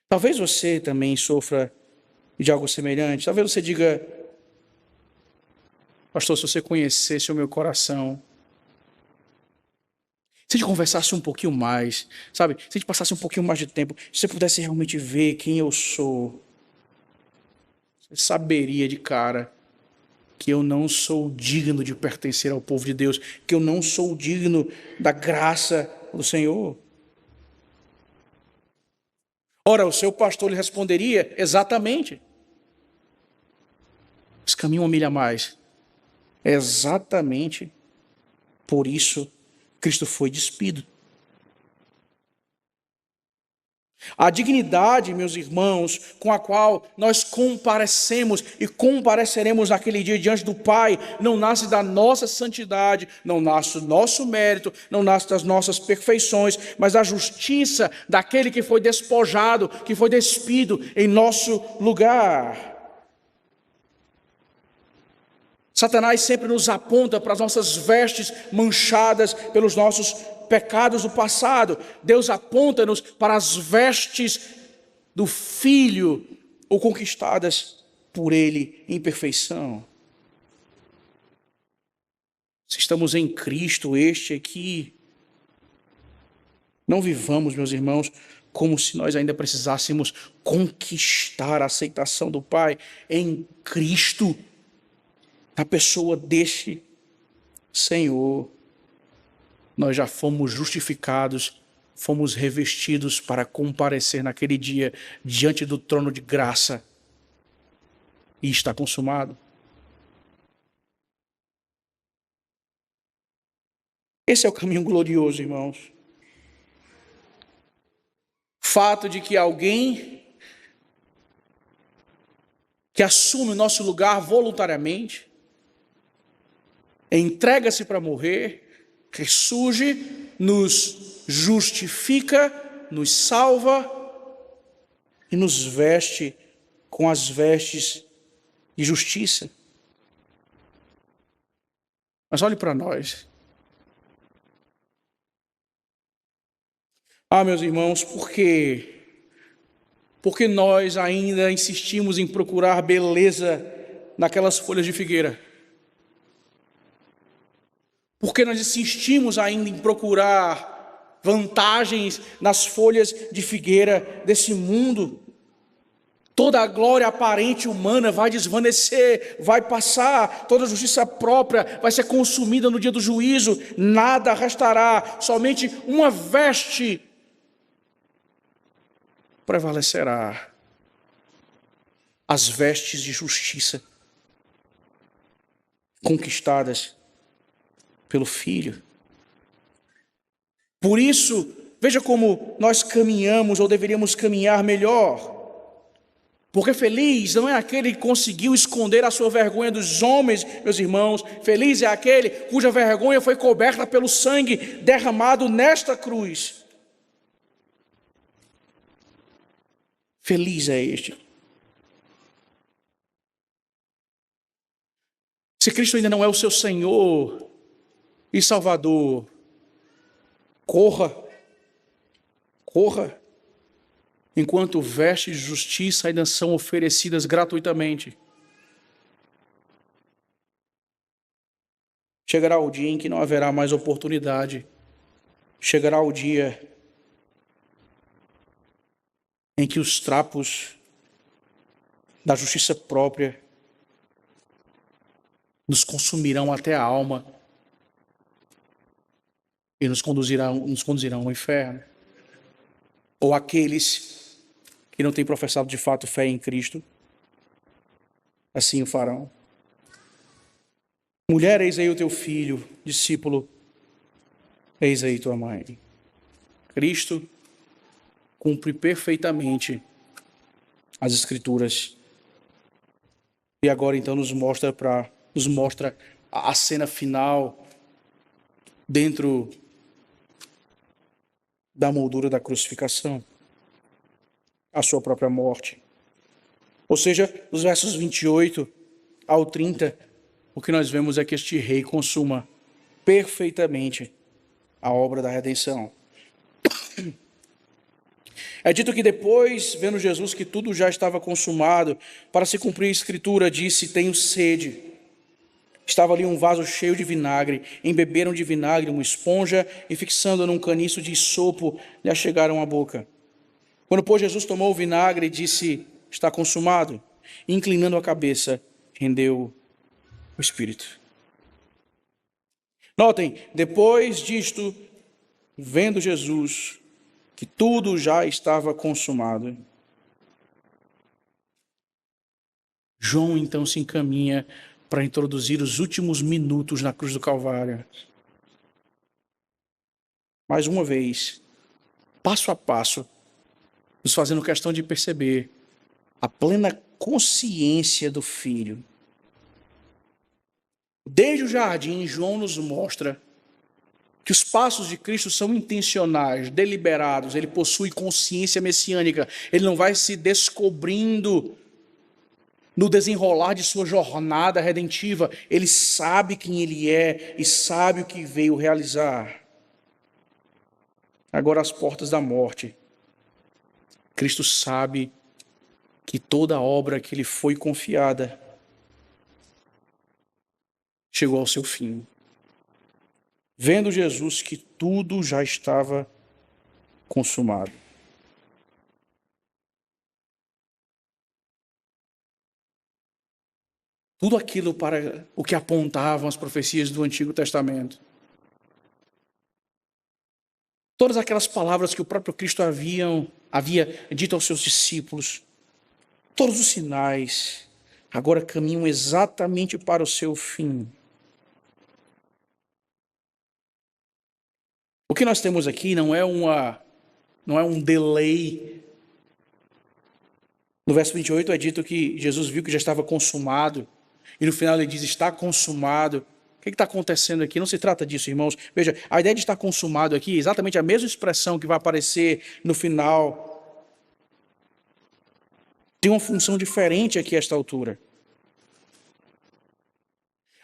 Talvez você também sofra de algo semelhante. Talvez você diga: pastor, se você conhecesse o meu coração, se a gente conversasse um pouquinho mais, sabe? Se a gente passasse um pouquinho mais de tempo, se você pudesse realmente ver quem eu sou, você saberia de cara que eu não sou digno de pertencer ao povo de Deus, que eu não sou digno da graça do Senhor. Ora, o seu pastor lhe responderia: exatamente. Mas caminha uma milha a mais. É exatamente por isso Cristo foi despido. A dignidade, meus irmãos, com a qual nós comparecemos e compareceremos naquele dia diante do Pai, não nasce da nossa santidade, não nasce do nosso mérito, não nasce das nossas perfeições, mas da justiça daquele que foi despojado, que foi despido em nosso lugar. Satanás sempre nos aponta para as nossas vestes manchadas pelos nossos pecados do passado. Deus aponta-nos para as vestes do Filho ou conquistadas por Ele em perfeição. Se estamos em Cristo, este aqui, não vivamos, meus irmãos, como se nós ainda precisássemos conquistar a aceitação do Pai em Cristo, na pessoa deste Senhor. Nós já fomos justificados, fomos revestidos para comparecer naquele dia diante do trono de graça. E está consumado. Esse é o caminho glorioso, irmãos. Fato de que alguém que assume o nosso lugar voluntariamente, entrega-se para morrer, ressurge, nos justifica, nos salva e nos veste com as vestes de justiça. Mas olhe para nós. Meus irmãos, por quê? Porque nós ainda insistimos em procurar beleza naquelas folhas de figueira. Porque nós insistimos ainda em procurar vantagens nas folhas de figueira desse mundo. Toda a glória aparente humana vai desvanecer, vai passar, toda a justiça própria vai ser consumida no dia do juízo, nada restará, somente uma veste prevalecerá, as vestes de justiça conquistadas pelo Filho. Por isso, veja como nós caminhamos ou deveríamos caminhar melhor. Porque feliz não é aquele que conseguiu esconder a sua vergonha dos homens, meus irmãos. Feliz é aquele cuja vergonha foi coberta pelo sangue derramado nesta cruz. Feliz é este. Se Cristo ainda não é o seu Senhor e Salvador, corra, enquanto vestes de justiça ainda são oferecidas gratuitamente. Chegará o dia em que não haverá mais oportunidade. Chegará o dia em que os trapos da justiça própria nos consumirão até a alma e nos conduzirão ao inferno. Ou aqueles que não têm professado de fato fé em Cristo, assim o farão. Mulher, eis aí o teu filho, discípulo, eis aí tua mãe. Cristo cumpre perfeitamente as Escrituras. E agora então nos mostra a cena final dentro da moldura da crucificação, a sua própria morte. Ou seja, nos versos 28 ao 30, o que nós vemos é que este rei consuma perfeitamente a obra da redenção. É dito que depois, vendo Jesus que tudo já estava consumado, para se cumprir a Escritura, disse: tenho sede. Estava ali um vaso cheio de vinagre, embeberam de vinagre uma esponja e fixando num caniço de isopo, lhe achegaram à boca. Quando, pois, Jesus tomou o vinagre, disse: está consumado. E, inclinando a cabeça, rendeu o Espírito. Notem, depois disto, vendo Jesus que tudo já estava consumado, João então se encaminha para introduzir os últimos minutos na cruz do Calvário. Mais uma vez, passo a passo, nos fazendo questão de perceber a plena consciência do Filho. Desde o jardim, João nos mostra que os passos de Cristo são intencionais, deliberados. Ele possui consciência messiânica. Ele não vai se descobrindo no desenrolar de sua jornada redentiva. Ele sabe quem ele é e sabe o que veio realizar. Agora, às portas da morte, Cristo sabe que toda a obra que lhe foi confiada chegou ao seu fim. Vendo Jesus que tudo já estava consumado. Tudo aquilo para o que apontavam as profecias do Antigo Testamento. Todas aquelas palavras que o próprio Cristo havia dito aos seus discípulos, todos os sinais, agora caminham exatamente para o seu fim. O que nós temos aqui não é um delay. No verso 28 é dito que Jesus viu que já estava consumado, e no final ele diz, está consumado. O que está acontecendo aqui? Não se trata disso, irmãos. Veja, a ideia de estar consumado aqui é exatamente a mesma expressão que vai aparecer no final. Tem uma função diferente aqui a esta altura.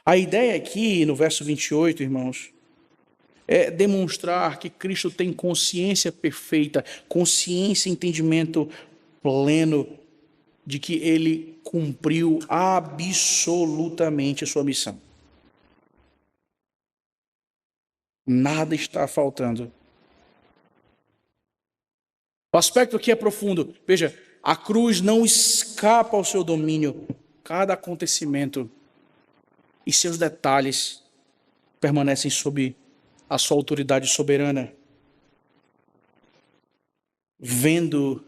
A ideia aqui, no verso 28, irmãos, é demonstrar que Cristo tem consciência perfeita, consciência e entendimento pleno de que ele cumpriu absolutamente a sua missão. Nada está faltando. O aspecto aqui é profundo. Veja, a cruz não escapa ao seu domínio. Cada acontecimento e seus detalhes permanecem sob a sua autoridade soberana. Vendo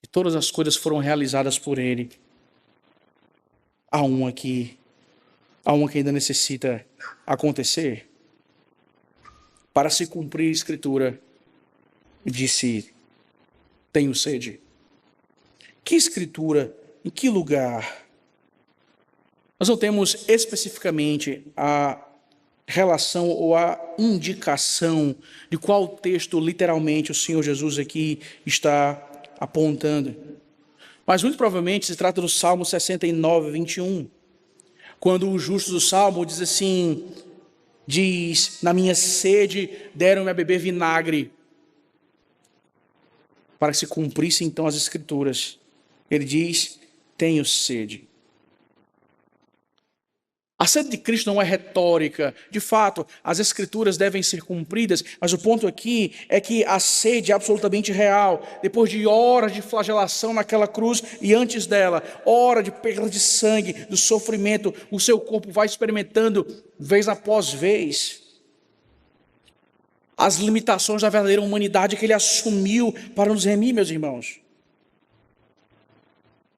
que todas as coisas foram realizadas por ele, há uma que ainda necessita acontecer. Para se cumprir a Escritura, disse, tenho sede. Que Escritura? Em que lugar? Nós não temos especificamente a relação ou a indicação de qual texto literalmente o Senhor Jesus aqui está apontando. Mas muito provavelmente se trata do Salmo 69, 21. Quando o justo do Salmo diz assim, na minha sede deram-me a beber vinagre. Para que se cumprissem então as Escrituras. Ele diz, tenho sede. A sede de Cristo não é retórica. De fato, as Escrituras devem ser cumpridas, mas o ponto aqui é que a sede é absolutamente real. Depois de horas de flagelação naquela cruz e antes dela, horas de perda de sangue, do sofrimento, o seu corpo vai experimentando vez após vez as limitações da verdadeira humanidade que ele assumiu para nos remir, meus irmãos.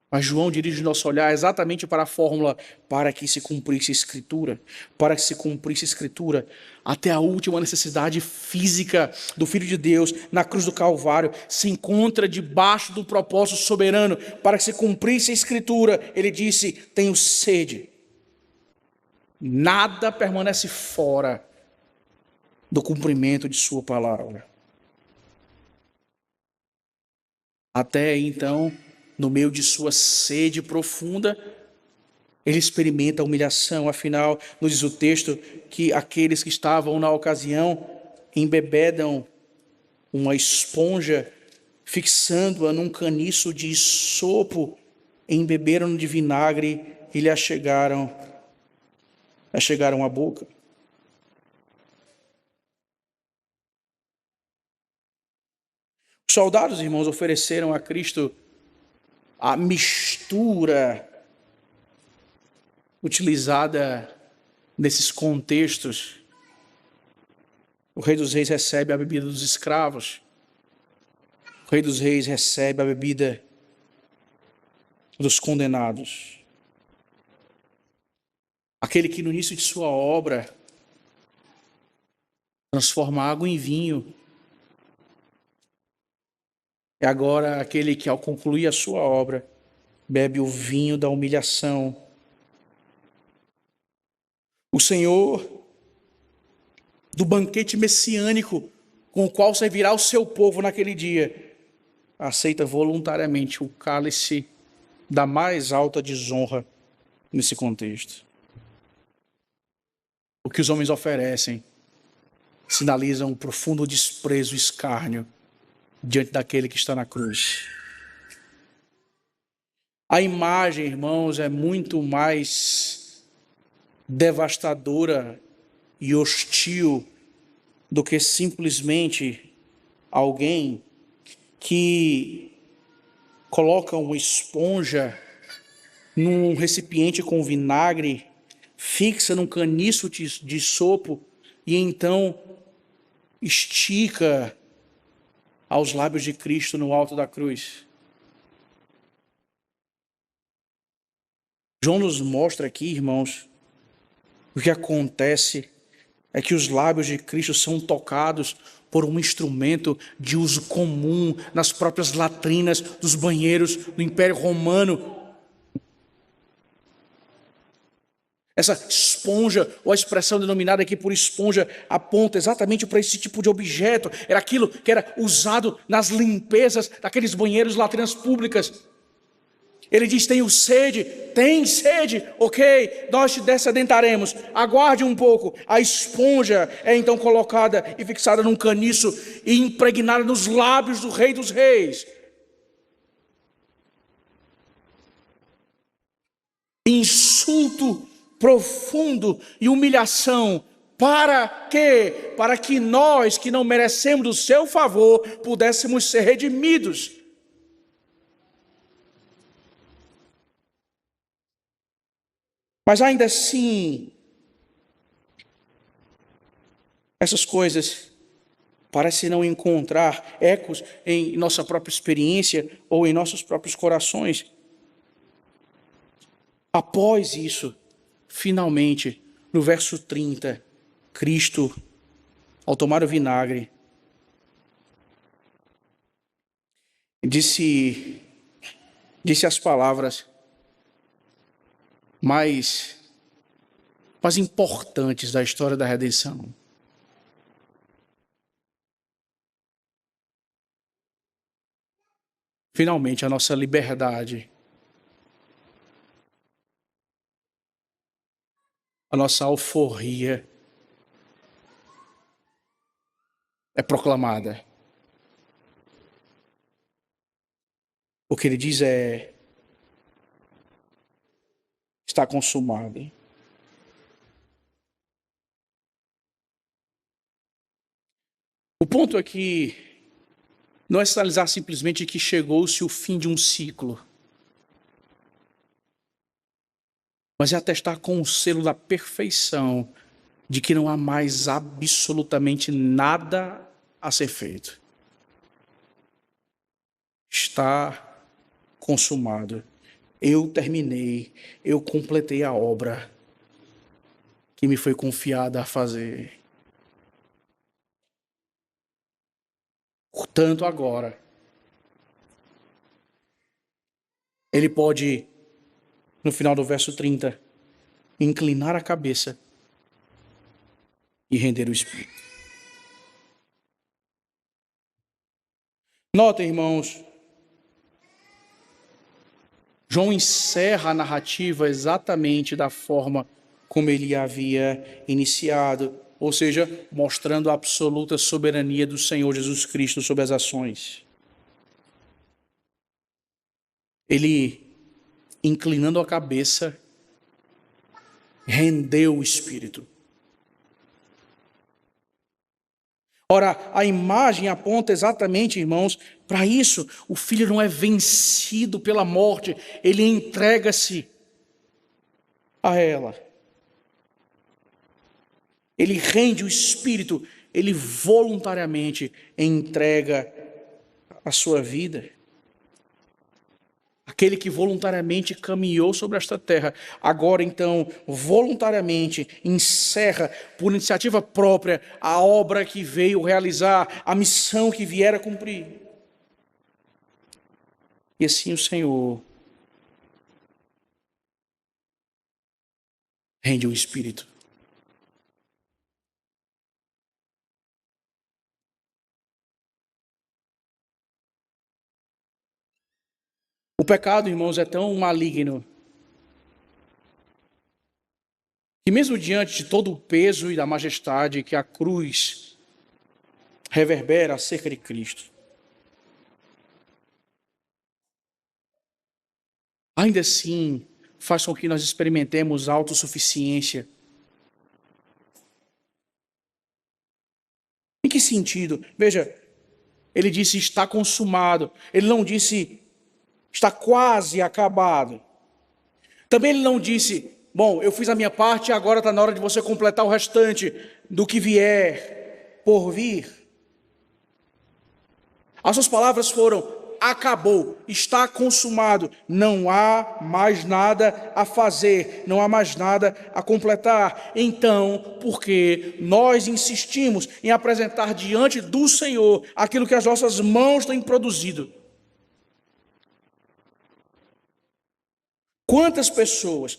Mas João dirige o nosso olhar exatamente para a fórmula para que se cumprisse a Escritura. Para que se cumprisse a Escritura, até a última necessidade física do Filho de Deus na cruz do Calvário se encontra debaixo do propósito soberano. Para que se cumprisse a Escritura, ele disse, tenho sede. Nada permanece fora do cumprimento de sua palavra. Até então, no meio de sua sede profunda, ele experimenta a humilhação. Afinal, nos diz o texto que aqueles que estavam na ocasião embebedam uma esponja, fixando-a num caniço de sopo, embeberam de vinagre e lhe achegaram à boca. Os soldados, irmãos, ofereceram a Cristo a mistura utilizada nesses contextos. O Rei dos Reis recebe a bebida dos escravos. O Rei dos Reis recebe a bebida dos condenados. Aquele que no início de sua obra transforma água em vinho. É agora aquele que, ao concluir a sua obra, bebe o vinho da humilhação. O Senhor do banquete messiânico, com o qual servirá o seu povo naquele dia, aceita voluntariamente o cálice da mais alta desonra nesse contexto. O que os homens oferecem sinaliza um profundo desprezo e escárnio diante daquele que está na cruz. A imagem, irmãos, é muito mais devastadora e hostil do que simplesmente alguém que coloca uma esponja num recipiente com vinagre, fixa num caniço de sopo e então estica aos lábios de Cristo no alto da cruz. João nos mostra aqui, irmãos, o que acontece é que os lábios de Cristo são tocados por um instrumento de uso comum nas próprias latrinas dos banheiros do Império Romano. Essa esponja, ou a expressão denominada aqui por esponja, aponta exatamente para esse tipo de objeto. Era aquilo que era usado nas limpezas daqueles banheiros, latrinas públicas. Ele diz: tenho sede, tem sede, ok, nós te dessedentaremos, aguarde um pouco. A esponja é então colocada e fixada num caniço e impregnada nos lábios do Rei dos Reis. Insulto profundo e humilhação. Para quê? Para que nós, que não merecemos do seu favor, pudéssemos ser redimidos. Mas ainda assim, essas coisas parecem não encontrar ecos em nossa própria experiência ou em nossos próprios corações. Após isso, finalmente, no verso 30, Cristo, ao tomar o vinagre, disse as palavras mais importantes da história da redenção. Finalmente, a nossa liberdade, a nossa alforria é proclamada. O que ele diz é: está consumado. O ponto aqui não é sinalizar simplesmente que chegou-se o fim de um ciclo, mas é atestar com o selo da perfeição de que não há mais absolutamente nada a ser feito. Está consumado. Eu terminei, eu completei a obra que me foi confiada a fazer. Portanto, agora, ele pode, no final do verso 30, inclinar a cabeça e render o espírito. Notem, irmãos, João encerra a narrativa exatamente da forma como ele havia iniciado, ou seja, mostrando a absoluta soberania do Senhor Jesus Cristo sobre as ações. Ele, inclinando a cabeça, rendeu o espírito. Ora, a imagem aponta exatamente, irmãos, para isso. O filho não é vencido pela morte, ele entrega-se a ela. Ele rende o espírito, ele voluntariamente entrega a sua vida. Aquele que voluntariamente caminhou sobre esta terra, agora então, voluntariamente, encerra, por iniciativa própria, a obra que veio realizar, a missão que viera cumprir. E assim o Senhor rende o Espírito. O pecado, irmãos, é tão maligno que mesmo diante de todo o peso e da majestade que a cruz reverbera acerca de Cristo, ainda assim faz com que nós experimentemos autossuficiência. Em que sentido? Veja, ele disse está consumado. Ele não disse está quase acabado. Também ele não disse, bom, eu fiz a minha parte e agora está na hora de você completar o restante do que vier por vir. As suas palavras foram, acabou, está consumado, não há mais nada a fazer, não há mais nada a completar. Então, porque nós insistimos em apresentar diante do Senhor aquilo que as nossas mãos têm produzido? Quantas pessoas,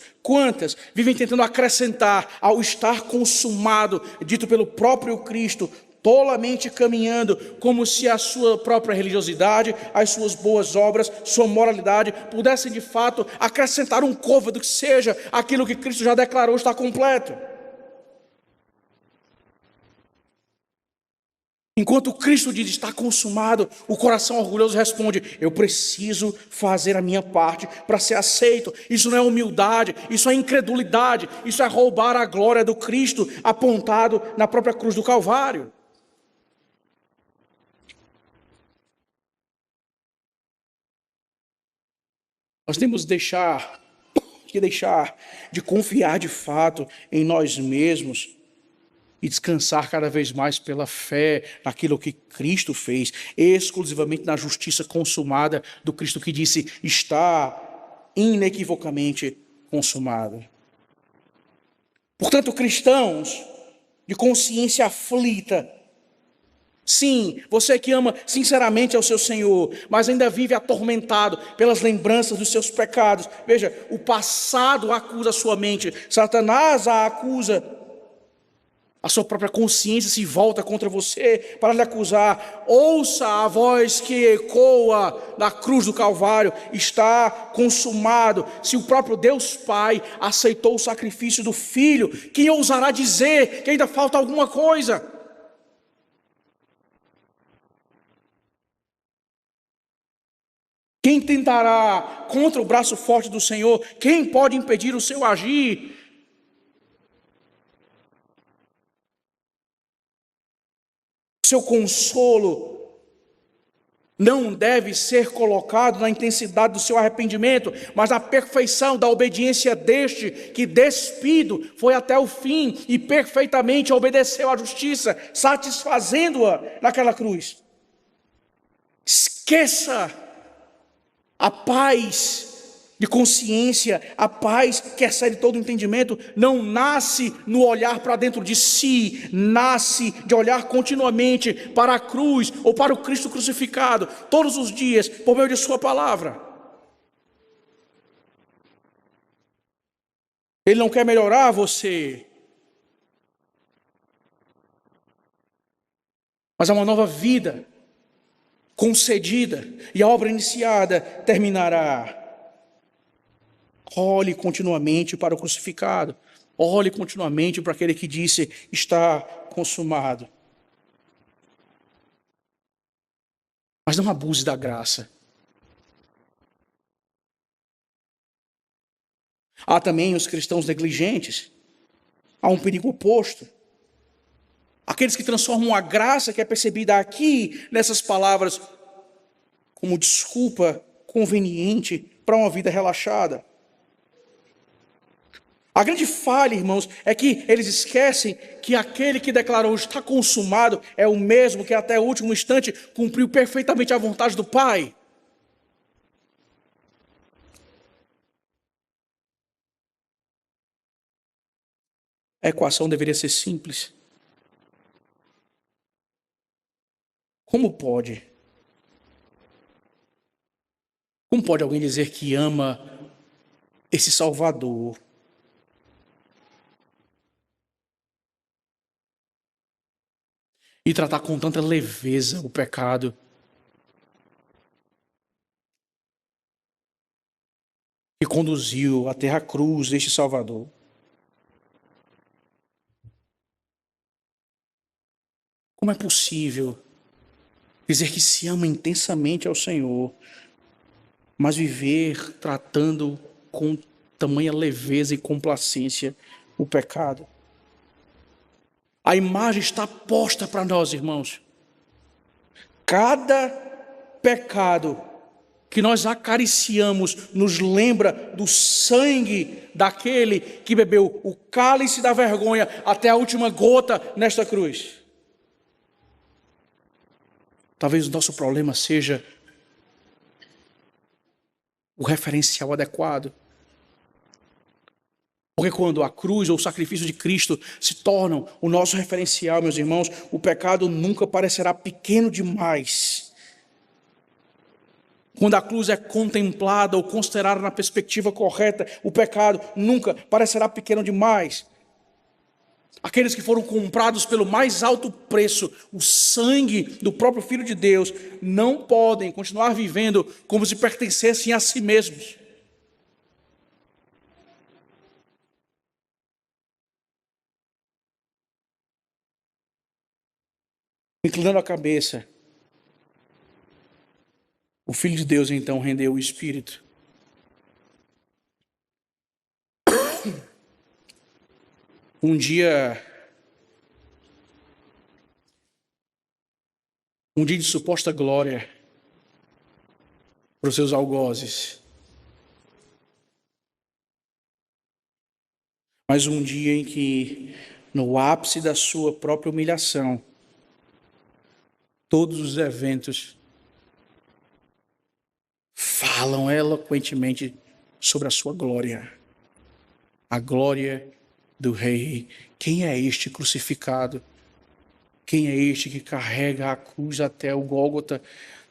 vivem tentando acrescentar ao estar consumado, dito pelo próprio Cristo, tolamente caminhando, como se a sua própria religiosidade, as suas boas obras, sua moralidade, pudessem de fato acrescentar um côvado que seja aquilo que Cristo já declarou estar completo. Enquanto Cristo diz, está consumado, o coração orgulhoso responde, eu preciso fazer a minha parte para ser aceito. Isso não é humildade, isso é incredulidade, isso é roubar a glória do Cristo apontado na própria cruz do Calvário. Nós temos que deixar de confiar de fato em nós mesmos e descansar cada vez mais pela fé naquilo que Cristo fez, exclusivamente na justiça consumada do Cristo que disse, está inequivocamente consumado. Portanto, cristãos de consciência aflita, sim, você que ama sinceramente ao seu Senhor, mas ainda vive atormentado pelas lembranças dos seus pecados. Veja, o passado acusa a sua mente, Satanás a acusa, a sua própria consciência se volta contra você para lhe acusar. Ouça a voz que ecoa na cruz do Calvário, está consumado. Se o próprio Deus Pai aceitou o sacrifício do Filho, quem ousará dizer que ainda falta alguma coisa? Quem tentará contra o braço forte do Senhor? Quem pode impedir o seu agir? Seu consolo não deve ser colocado na intensidade do seu arrependimento, mas na perfeição da obediência deste, que despido foi até o fim e perfeitamente obedeceu à justiça, satisfazendo-a naquela cruz. Esqueça a paz de consciência, a paz que excede todo entendimento, não nasce no olhar para dentro de si, nasce de olhar continuamente para a cruz ou para o Cristo crucificado, todos os dias, por meio de sua palavra. Ele não quer melhorar você, mas é uma nova vida concedida e a obra iniciada terminará. Olhe continuamente para o crucificado. Olhe continuamente para aquele que disse, está consumado. Mas não abuse da graça. Há também os cristãos negligentes. Há um perigo oposto. Aqueles que transformam a graça que é percebida aqui, nessas palavras, como desculpa conveniente para uma vida relaxada. A grande falha, irmãos, é que eles esquecem que aquele que declarou está consumado é o mesmo que até o último instante cumpriu perfeitamente a vontade do Pai. A equação deveria ser simples. Como pode? Como pode alguém dizer que ama esse Salvador e tratar com tanta leveza o pecado? Que conduziu até a cruz deste Salvador. Como é possível dizer que se ama intensamente ao Senhor mas viver tratando com tamanha leveza e complacência o pecado. A imagem está posta para nós, irmãos. Cada pecado que nós acariciamos nos lembra do sangue daquele que bebeu o cálice da vergonha até a última gota nesta cruz. Talvez o nosso problema seja o referencial adequado. Porque quando a cruz ou o sacrifício de Cristo se tornam o nosso referencial, meus irmãos, o pecado nunca parecerá pequeno demais. Quando a cruz é contemplada ou considerada na perspectiva correta, o pecado nunca parecerá pequeno demais. Aqueles que foram comprados pelo mais alto preço, o sangue do próprio Filho de Deus, não podem continuar vivendo como se pertencessem a si mesmos. Inclinando a cabeça, o Filho de Deus então rendeu o Espírito. Um dia de suposta glória para os seus algozes. Mas um dia em que, no ápice da sua própria humilhação, todos os eventos falam eloquentemente sobre a sua glória. A glória do Rei. Quem é este crucificado? Quem é este que carrega a cruz até o Gólgota?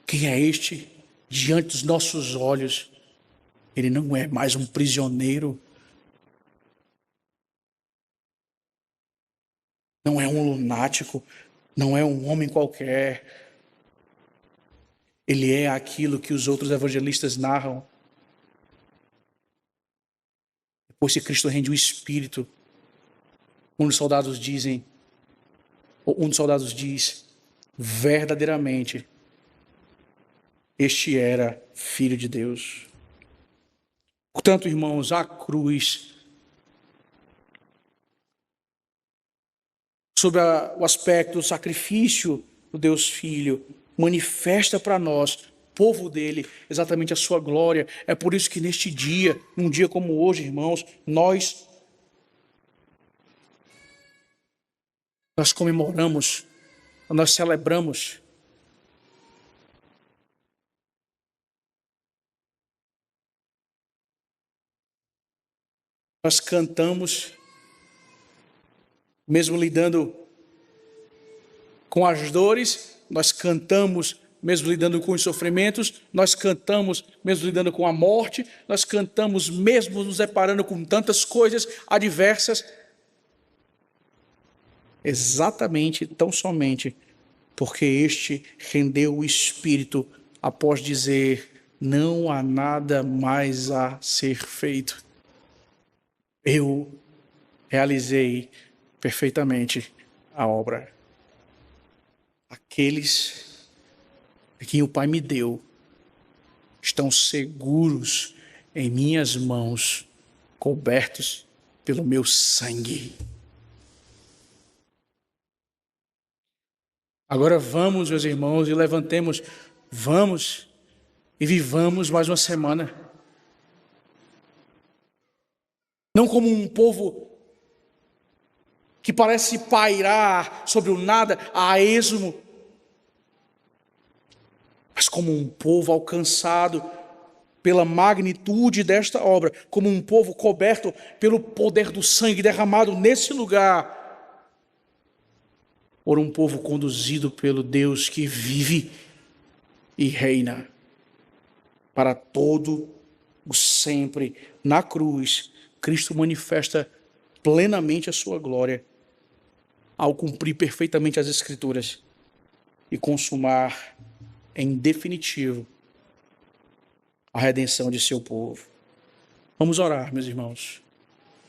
Quem é este diante dos nossos olhos? Ele não é mais um prisioneiro. Não é um lunático. Não é um homem qualquer. Ele é aquilo que os outros evangelistas narram. Depois que Cristo rende o Espírito, um dos soldados diz, verdadeiramente, este era Filho de Deus. Portanto, irmãos, a cruz, sob o aspecto do sacrifício do Deus Filho, manifesta para nós, povo dele, exatamente a sua glória. É por isso que neste dia, num dia como hoje, irmãos, nós comemoramos, nós celebramos nós cantamos, mesmo lidando com as dores, nós cantamos mesmo lidando com os sofrimentos, nós cantamos mesmo lidando com a morte, nós cantamos mesmo nos deparando com tantas coisas adversas, exatamente, tão somente, porque este rendeu o Espírito após dizer, não há nada mais a ser feito. Eu realizei perfeitamente a obra. Aqueles a quem o Pai me deu estão seguros em minhas mãos, cobertos pelo meu sangue. Agora vamos, meus irmãos, e levantemos, vamos e vivamos mais uma semana. Não como um povo que parece pairar sobre o nada a esmo, mas como um povo alcançado pela magnitude desta obra, como um povo coberto pelo poder do sangue derramado nesse lugar, por um povo conduzido pelo Deus que vive e reina para todo o sempre. Na cruz, Cristo manifesta plenamente a sua glória ao cumprir perfeitamente as Escrituras e consumar em definitivo a redenção de seu povo. Vamos orar, meus irmãos.